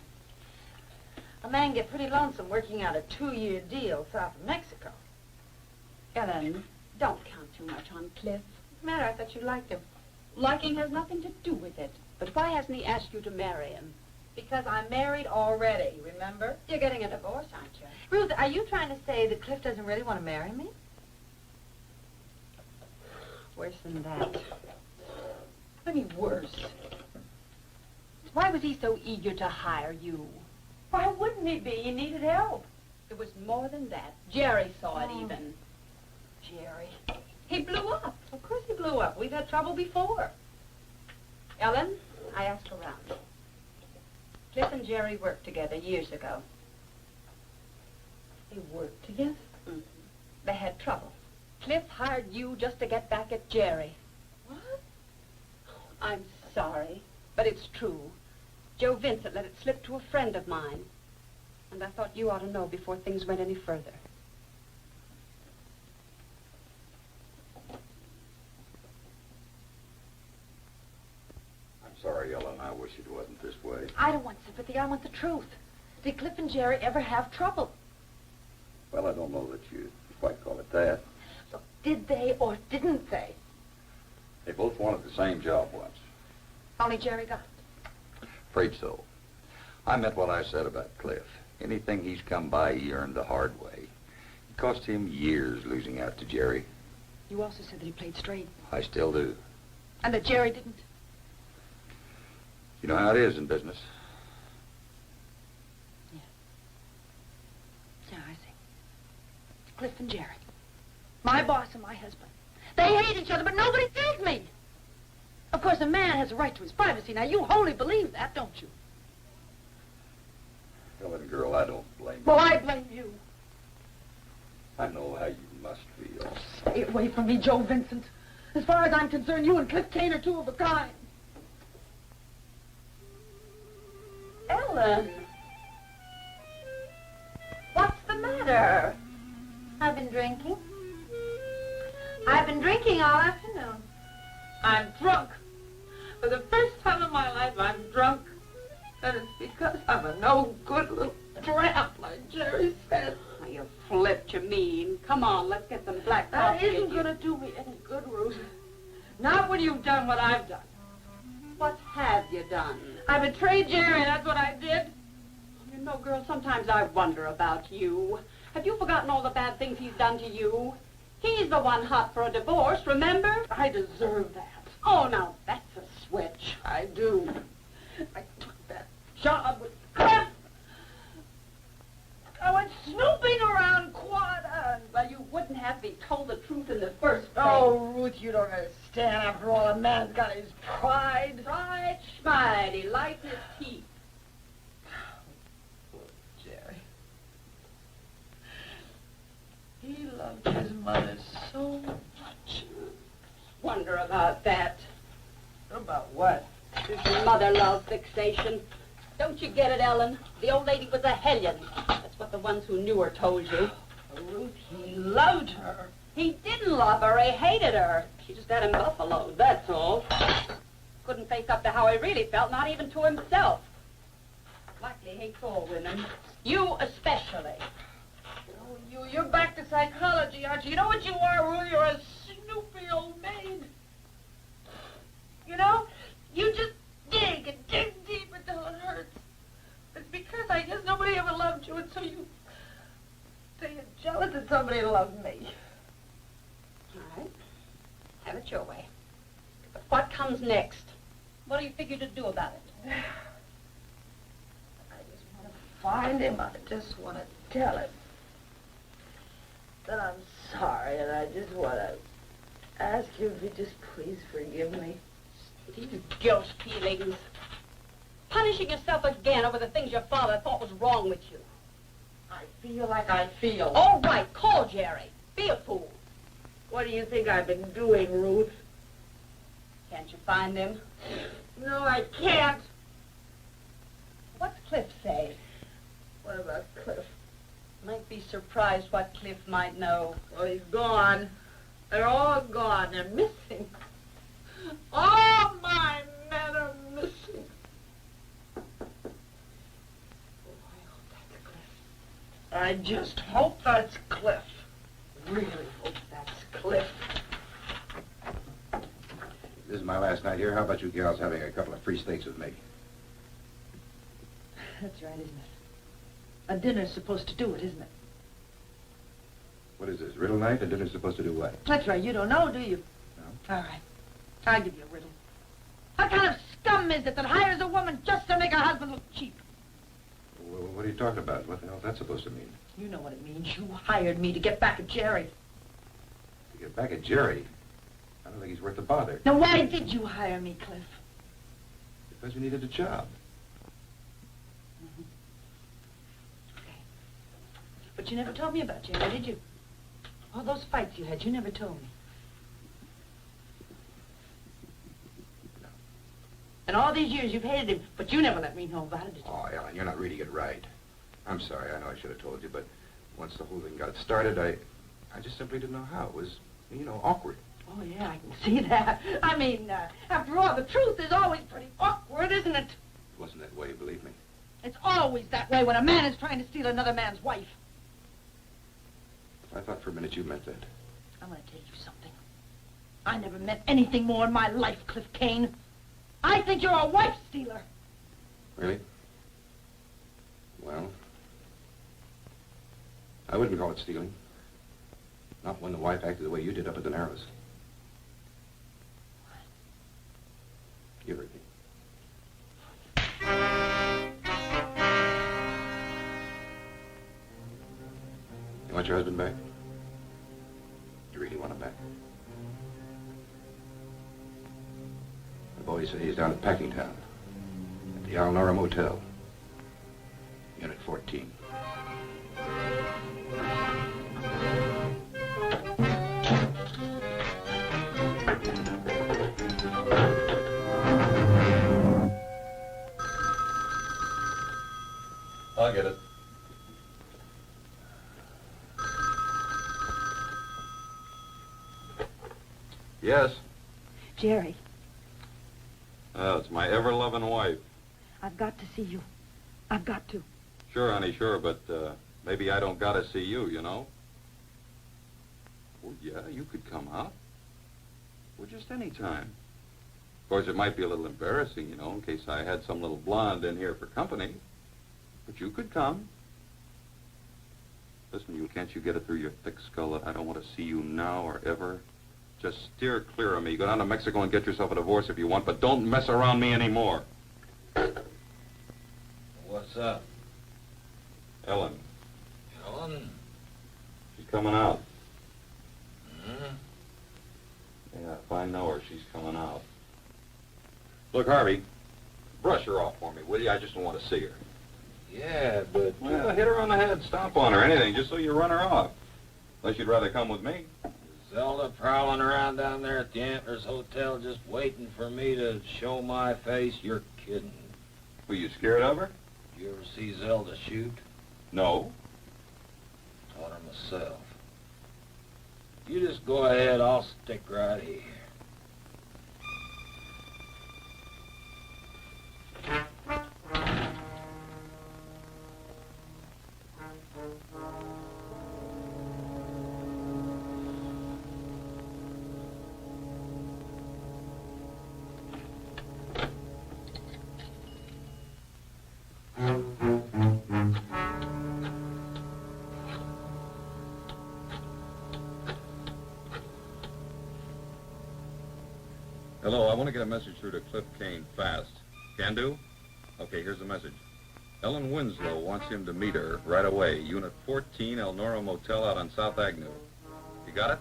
A man get pretty lonesome working out a 2-year deal south of Mexico. Ellen, don't count too much on Cliff. What's the matter? I thought you liked him. Liking has nothing to do with it. But why hasn't he asked you to marry him? Because I'm married already, remember? You're getting a divorce, aren't you? Ruth, are you trying to say that Cliff doesn't really want to marry me? Worse than that. I mean, worse. Why was he so eager to hire you? Why wouldn't he be? He needed help. It was more than that. Jerry saw it even. Jerry. He blew up. Of course he blew up. We've had trouble before. Ellen, I asked around. Cliff and Jerry worked together years ago. They worked together? Mm-hmm. They had trouble. Cliff hired you just to get back at Jerry. What? I'm sorry, but it's true. Joe Vincent let it slip to a friend of mine. And I thought you ought to know before things went any further. I'm sorry, Ellen. I wish it wasn't this way. I don't want sympathy. I want the truth. Did Cliff and Jerry ever have trouble? Well, I don't know that you quite call it that. So did they or didn't they? They both wanted the same job once. Only Jerry got it. Afraid so. I meant what I said about Cliff. Anything he's come by, he earned the hard way. It cost him years losing out to Jerry. You also said that he played straight. I still do. And that Jerry didn't. You know how it is in business. Yeah. Yeah, I see. Cliff and Jerry. My boss and my husband. They hate each other, but nobody sees me. Of course, a man has a right to his privacy. Now, you wholly believe that, don't you? Ellen, girl, I don't blame you. Well, I blame you. I know how you must feel. Stay away from me, Joe Vincent. As far as I'm concerned, you and Cliff Kane are two of a kind. Ellen! What's the matter? I've been drinking. I've been drinking all afternoon. I'm drunk. For the first time in my life, I'm drunk. And it's because I'm a no-good little tramp, like Jerry said. Oh, you flipped, you mean. Come on, let's get some black That coffee. isn't going to do me any good, Ruth. Not when you've done what I've done. What have you done? I betrayed Jerry, that's what I did. You know, girl, sometimes I wonder about you. Have you forgotten all the bad things he's done to you? He's the one hot for a divorce, remember? I deserve that. Oh, now that's a switch. I do. I took job with Cliff. I went snooping around Oh, Ruth, you don't understand. After all, a man's got his pride. Pride, schmide, he likes his teeth. Poor Jerry. He loved his mother so much. Wonder about that. About what? This mother love fixation. Don't you get it, Ellen? The old lady was a hellion. That's what the ones who knew her told you. Ruth, he loved her. He didn't love her, he hated her. She just had him buffaloed, that's all. Couldn't face up to how he really felt, not even to himself. Like he hates all women. You especially. Oh, you're back to psychology, aren't you? You know what you are, Ruth? You're a snoopy old maid. You know, you just dig and dig deep until it hurts. It's because I guess nobody ever loved you, and so you're jealous that somebody loved me. All right. Have it your way. But what comes next? What do you figure to do about it? I just want to find him. I just want to tell him that I'm sorry, and I just want to ask you if he'd just please forgive me. These guilt feelings. Punishing yourself again over the things your father thought was wrong with you. I feel like I feel. All right, call Jerry. Be a fool. What do you think I've been doing, Ruth? Can't you find him? No, I can't. What's Cliff say? What about Cliff? Might be surprised what Cliff might know. Well, he's gone. They're all gone. They're missing. All my men are missing. I just hope that's Cliff. Really hope that's Cliff. This is my last night here. How about you gals having a couple of free steaks with me? That's right, isn't it? A dinner's supposed to do it, isn't it? What is this, riddle night? A dinner's supposed to do what? That's right. You don't know, do you? No. All right. I'll give you a riddle. What kind of scum is it that hires a woman just to make her husband look cheap? Well, what are you talking about? What the hell is that supposed to mean? You know what it means. You hired me to get back at Jerry. To get back at Jerry? I don't think he's worth the bother. Now, why did you hire me, Cliff? Because you needed a job. Okay. But you never told me about Jerry, did you? All those fights you had, you never told me. No. And all these years you've hated him, but you never let me know about it, did you? Oh, Ellen, you're not reading it right. I'm sorry. I know I should have told you, but once the whole thing got started, I just simply didn't know how. It was, awkward. Oh, yeah, I can see that. I mean, after all, the truth is always pretty awkward, isn't it? It wasn't that way, believe me. It's always that way when a man is trying to steal another man's wife. I thought for a minute you meant that. I'm going to tell you something. I never meant anything more in my life, Cliff Kane. I think you're a wife stealer. Really? Well, I wouldn't call it stealing. Not when the wife acted the way you did up at the Narrows. You heard me. You want your husband back? You really want him back? The boys say he's down at Packingtown, at the Alnora Motel, Unit 14. I'll get it. Yes? Jerry, Oh, it's my ever-loving wife. I've got to see you. I've got to. Sure, honey, sure, but maybe I don't gotta see you, you know? Well, yeah, you could come out. Well, just any time. Of course, it might be a little embarrassing, you know, in case I had some little blonde in here for company. But you could come. Listen, can't you get it through your thick skull that I don't want to see you now or ever? Just steer clear of me. Go down to Mexico and get yourself a divorce if you want, but don't mess around me anymore. What's up? Ellen. Ellen? She's coming out. Hmm? Yeah, if I know her, she's coming out. Look, Harvey, brush her off for me, will you? I just don't want to see her. Yeah, but... Well, hit her on the head, stomp on her, anything, just so you run her off. Unless you'd rather come with me. Zelda prowling around down there at the Antlers Hotel just waiting for me to show my face? You're kidding. Were you scared of her? You ever see Zelda shoot? No. Taught her myself. You just go ahead, I'll stick right here. Hello, I want to get a message through to Cliff Kane fast. Can do? Okay, here's the message. Ellen Winslow wants him to meet her right away. Unit 14, Elnora Motel out on South Avenue. You got it?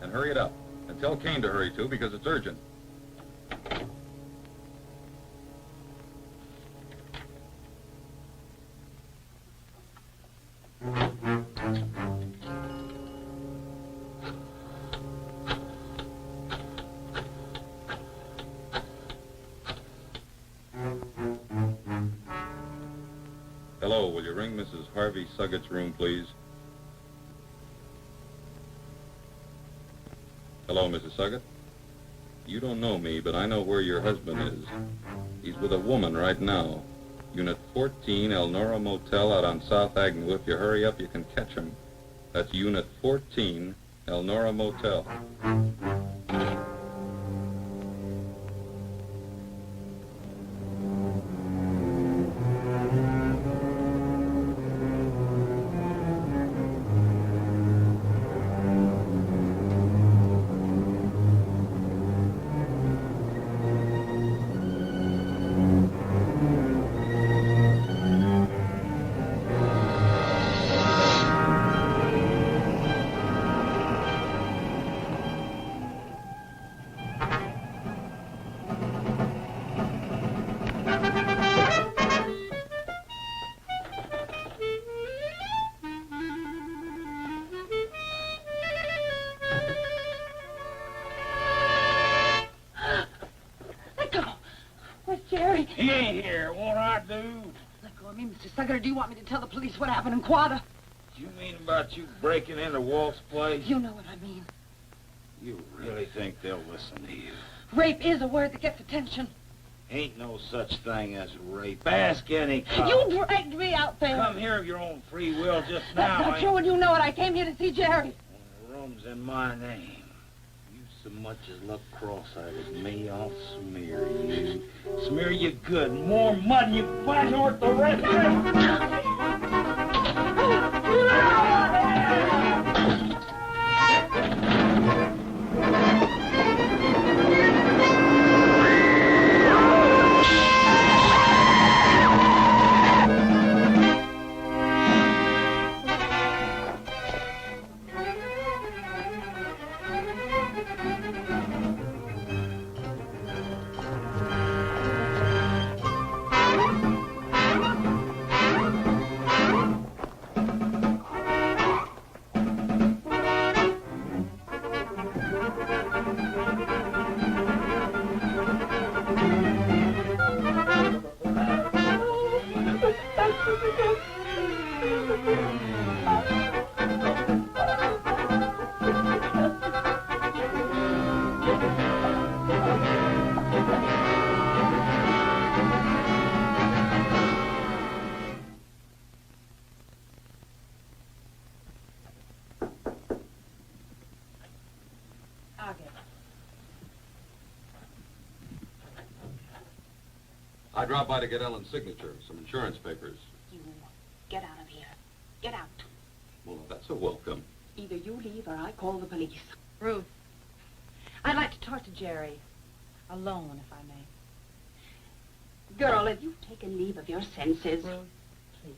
And hurry it up. And tell Kane to hurry too, because it's urgent. Hello, will you ring Mrs. Harvey Suggett's room, please? Hello, Mrs. Suggett? You don't know me, but I know where your husband is. He's with a woman right now. Unit 14, Elnora Motel out on South Avenue. If you hurry up, you can catch him. That's Unit 14, Elnora Motel. Jerry. He ain't here. Won't I do? Let go of me, Mr. Suggett, or do you want me to tell the police what happened in Quada? You mean about you breaking into Walt's place? You know what I mean. You really think they'll listen to you? Rape is a word that gets attention. Ain't no such thing as rape. Ask any cop. You dragged me out there. Come here of your own free will just That's now. not true, and you know it. I came here to see Jerry. The room's in my name. You so much as look cross-eyed at me, I'll smear you. Smear you good. More mud than you can find north the rest I dropped by to get Ellen's signature, some insurance papers. You get out of here. Get out. Well, that's a welcome. Either you leave or I call the police. Ruth, I'd like to talk to Jerry. Alone, if I may. Girl, have you taken leave of your senses? Ruth, please.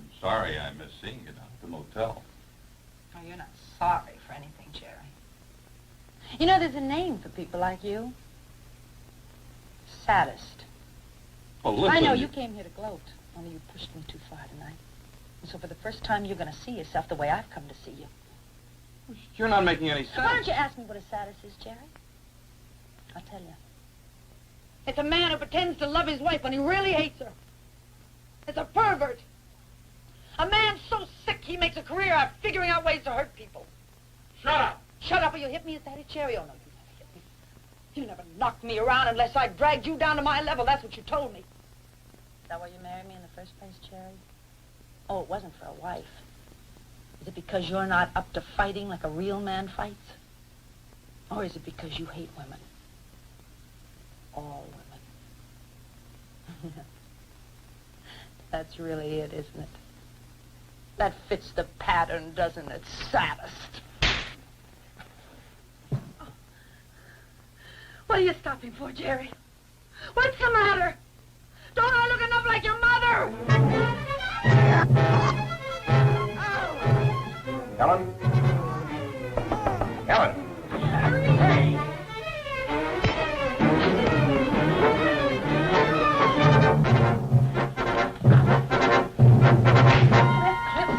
I'm sorry I missed seeing you down at the motel. Oh, you're not sorry for anything, Jerry. You know, there's a name for people like you. Saddest. Oh, listen. I know you came here to gloat, only you pushed me too far tonight. And so for the first time, you're going to see yourself the way I've come to see you. You're not making any sense. Why don't you ask me what a saddest is, Jerry? I'll tell you. It's a man who pretends to love his wife when he really hates her. It's a pervert. A man so sick he makes a career out of figuring out ways to hurt people. Shut up! Shut up or you'll hit me. Is that it, Jerry? Oh, no, you never hit me. You never knocked me around unless I dragged you down to my level. That's what you told me. Is that why you married me in the first place, Jerry? Oh, it wasn't for a wife. Is it because you're not up to fighting like a real man fights? Or is it because you hate women? All women. That's really it, isn't it? That fits the pattern, doesn't it? Saddest. What are you stopping for, Jerry? What's the matter? Don't I look enough like your mother? Helen? Helen! Hey!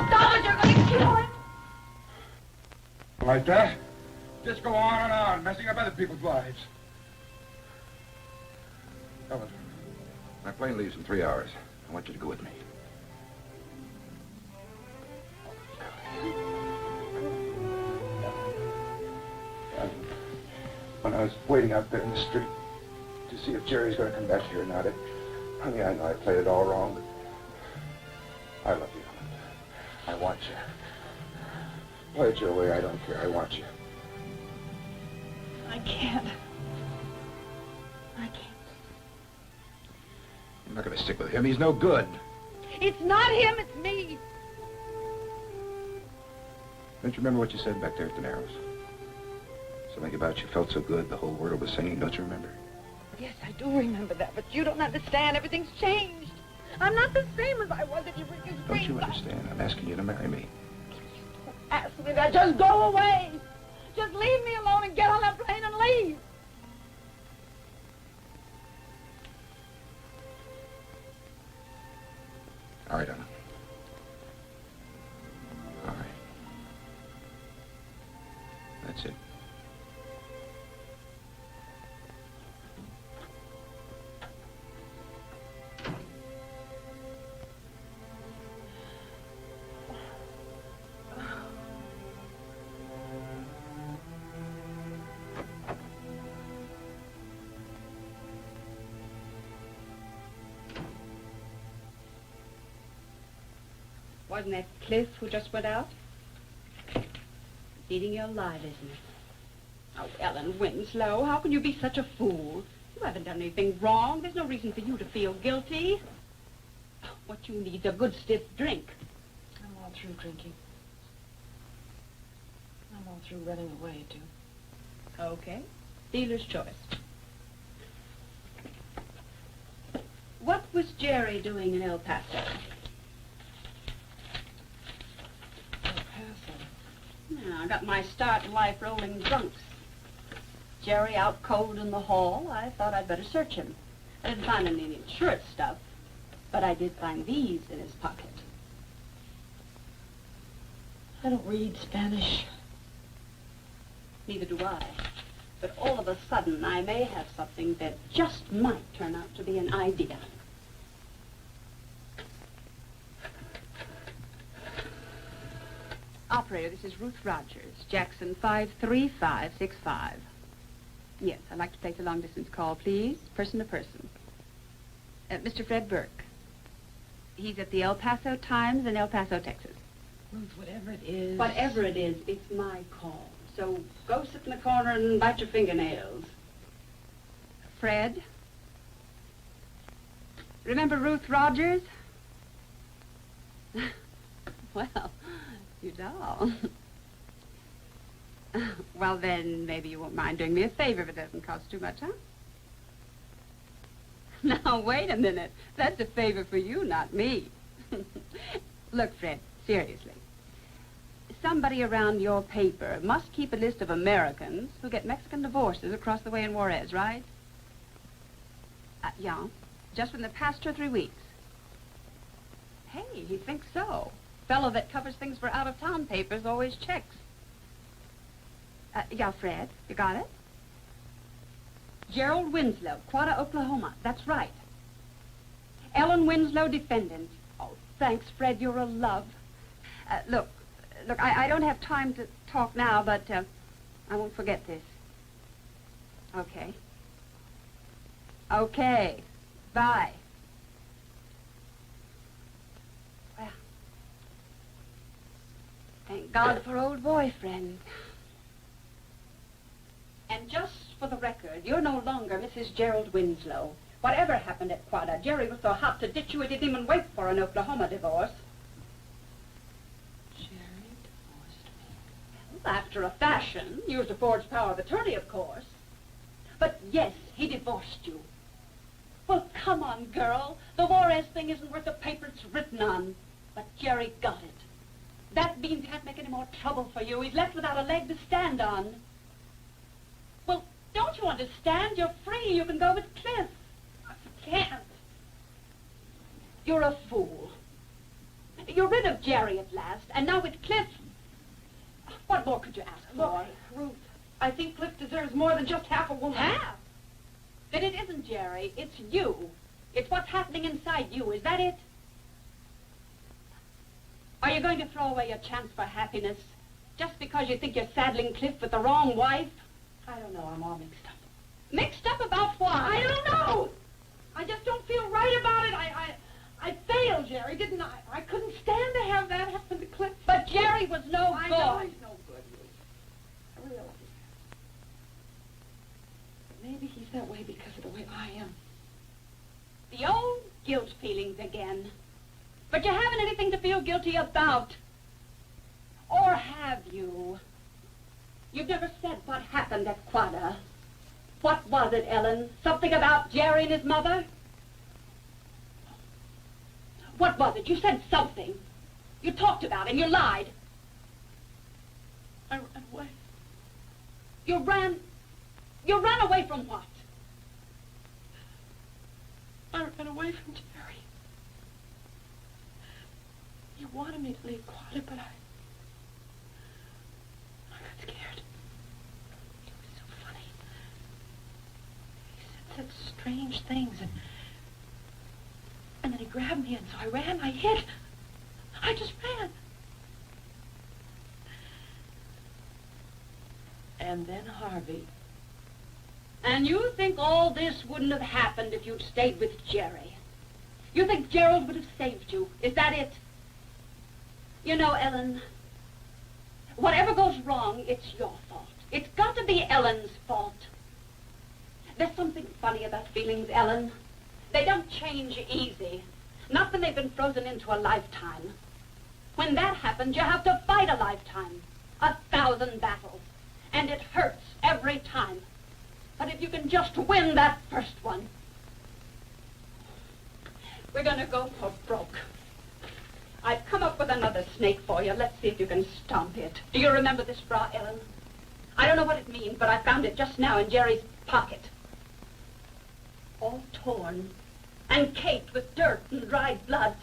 Stop it! You're going to kill him! Like that? Just go on and on, messing up other people's lives. Helen, my plane leaves in 3 hours. I want you to go with me. When I was waiting out there in the street to see if Jerry's going to come back here or not, honey, I know I played it all wrong, but I love you. I want you. Play it your way, I don't care. I want you. I can't. I can't. I'm not going to stick with him. He's no good. It's not him, it's me. Don't you remember what you said back there at the Narrows? Something about you felt so good, the whole world was singing. Don't you remember? Yes, I do remember that, but you don't understand. Everything's changed. I'm not the same as I was at your Don't you understand? I'm asking you to marry me. Ask me that. Just go away. Just leave me alone and get on that plane and leave. All right, Anna. All right. That's it. Wasn't that Cliff who just went out? It's eating you alive, isn't it? Oh, Ellen Winslow, how can you be such a fool? You haven't done anything wrong. There's no reason for you to feel guilty. What you need is a good stiff drink. I'm all through drinking. I'm all through running away, too. Okay. Dealer's choice. What was Jerry doing in El Paso? I got my start in life rolling drunks. Jerry out cold in the hall. I thought I'd better search him. I didn't find any insurance stuff, but I did find these in his pocket. I don't read Spanish. Neither do I. But all of a sudden, I may have something that just might turn out to be an idea. Operator, this is Ruth Rogers, Jackson 53565. Yes, I'd like to place a long-distance call, please, person to person. Mr. Fred Burke. He's at the El Paso Times in El Paso, Texas. Ruth, whatever it is. Whatever it is, it's my call. So go sit in the corner and bite your fingernails. Fred? Remember Ruth Rogers? Well, you don't. Well, then, maybe you won't mind doing me a favor if it doesn't cost too much, huh? Now, wait a minute. That's a favor for you, not me. Look, Fred, seriously. Somebody around your paper must keep a list of Americans who get Mexican divorces across the way in Juarez, right? Yeah, just in the past 2 or 3 weeks. Hey, he thinks so. Fellow that covers things for out-of-town papers always checks. Yeah, Fred, you got it? Gerald Winslow, Quada, Oklahoma. That's right. Ellen Winslow, defendant. Oh, thanks, Fred. You're a love. Look, I don't have time to talk now, but I won't forget this. Okay. Okay. Bye. Well, thank God for old boyfriend. And just for the record, you're no longer Mrs. Gerald Winslow. Whatever happened at Quada, Jerry was so hot to ditch you he didn't even wait for an Oklahoma divorce. Jerry divorced me. Well, after a fashion, used a forged power of attorney, of course. But yes, he divorced you. Well, come on, girl. The Juarez thing isn't worth the paper it's written on. But Jerry got it. That bean can't make any more trouble for you. He's left without a leg to stand on. Well, don't you understand? You're free. You can go with Cliff. I can't. You're a fool. You're rid of Jerry at last, and now with Cliff. What more could you ask for? Look, Ruth, I think Cliff deserves more than just half a woman. Half? Then it isn't Jerry. It's you. It's what's happening inside you. Is that it? Are you going to throw away your chance for happiness just because you think you're saddling Cliff with the wrong wife? I don't know. I'm all mixed up. Mixed up about what? I don't know. I just don't feel right about it. I failed, Jerry, didn't I? I couldn't stand to have that happen to Cliff. But Jerry was no I good. know he's no good, Ruth. I realize. Maybe he's that way because of the way I am. The old guilt feelings again. But you haven't anything to feel guilty about. Or have you? You've never said what happened at Quada. What was it, Ellen? Something about Jerry and his mother? What was it? You said something. You talked about him. You lied. I ran away. You ran away from what? I ran away from Jerry. He wanted me to leave Quada, but I got scared. It was so funny. He said such strange things, and then he grabbed me, and so I ran. I hid. I just ran. And then Harvey. And you think all this wouldn't have happened if you'd stayed with Jerry? You think Gerald would have saved you? Is that it? You know, Ellen, whatever goes wrong, it's your fault. It's got to be Ellen's fault. There's something funny about feelings, Ellen. They don't change easy. Not when they've been frozen into a lifetime. When that happens, you have to fight a lifetime. 1,000 battles. And it hurts every time. But if you can just win that first one, we're gonna go for broke. I've come up with another snake for you. Let's see if you can stomp it. Do you remember this bra, Ellen? I don't know what it means, but I found it just now in Jerry's pocket. All torn and caked with dirt and dried blood.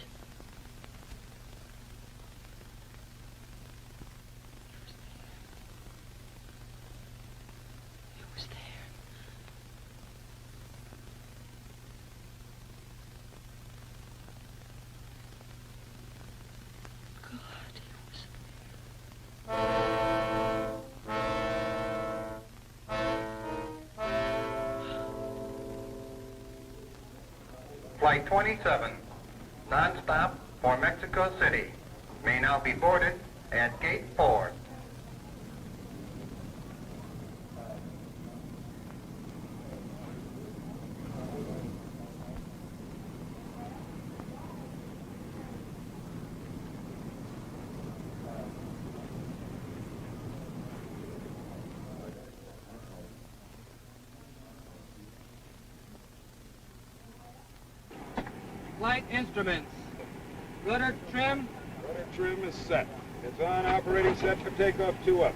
Flight 27, non-stop for Mexico City, may now be boarded at Gate 4. Flight instruments. Rudder trim, trim is set. It's on, operating set for takeoff 2 up.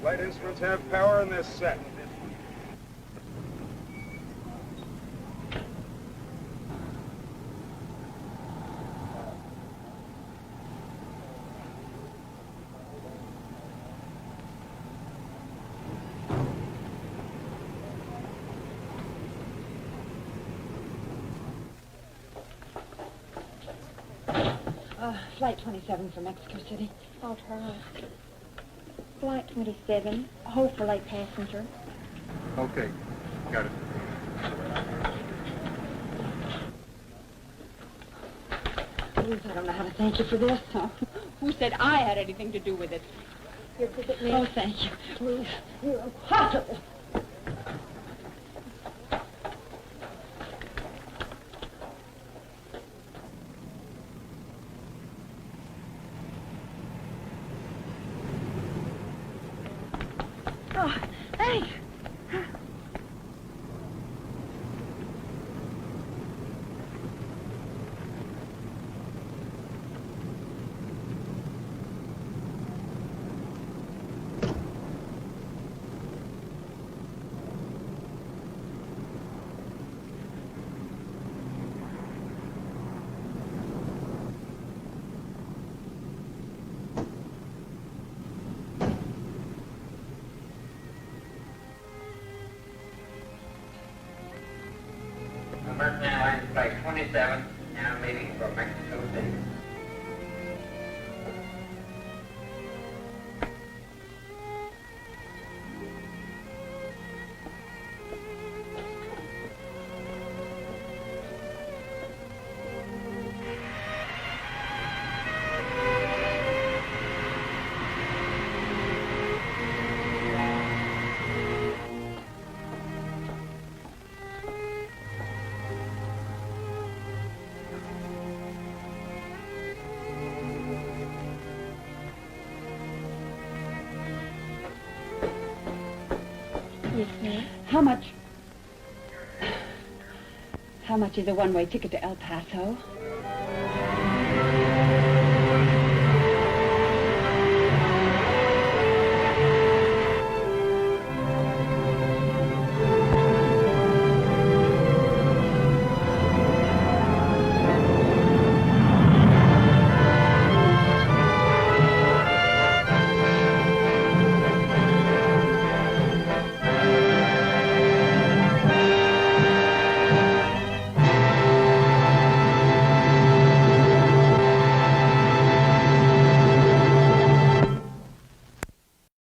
Flight instruments have power and they're set. Flight 27 for Mexico City. I'll try. Flight 27, hold for late passenger. Okay, got it. Ruth, I don't know how to thank you for this. Who said I had anything to do with it? Your ticket, miss. Oh, thank you. Ruth, you're impossible. Oh, thanks. American Airlines Flight 27, now leaving for Mexico City. Yes, ma'am. How much? How much is a one-way ticket to El Paso?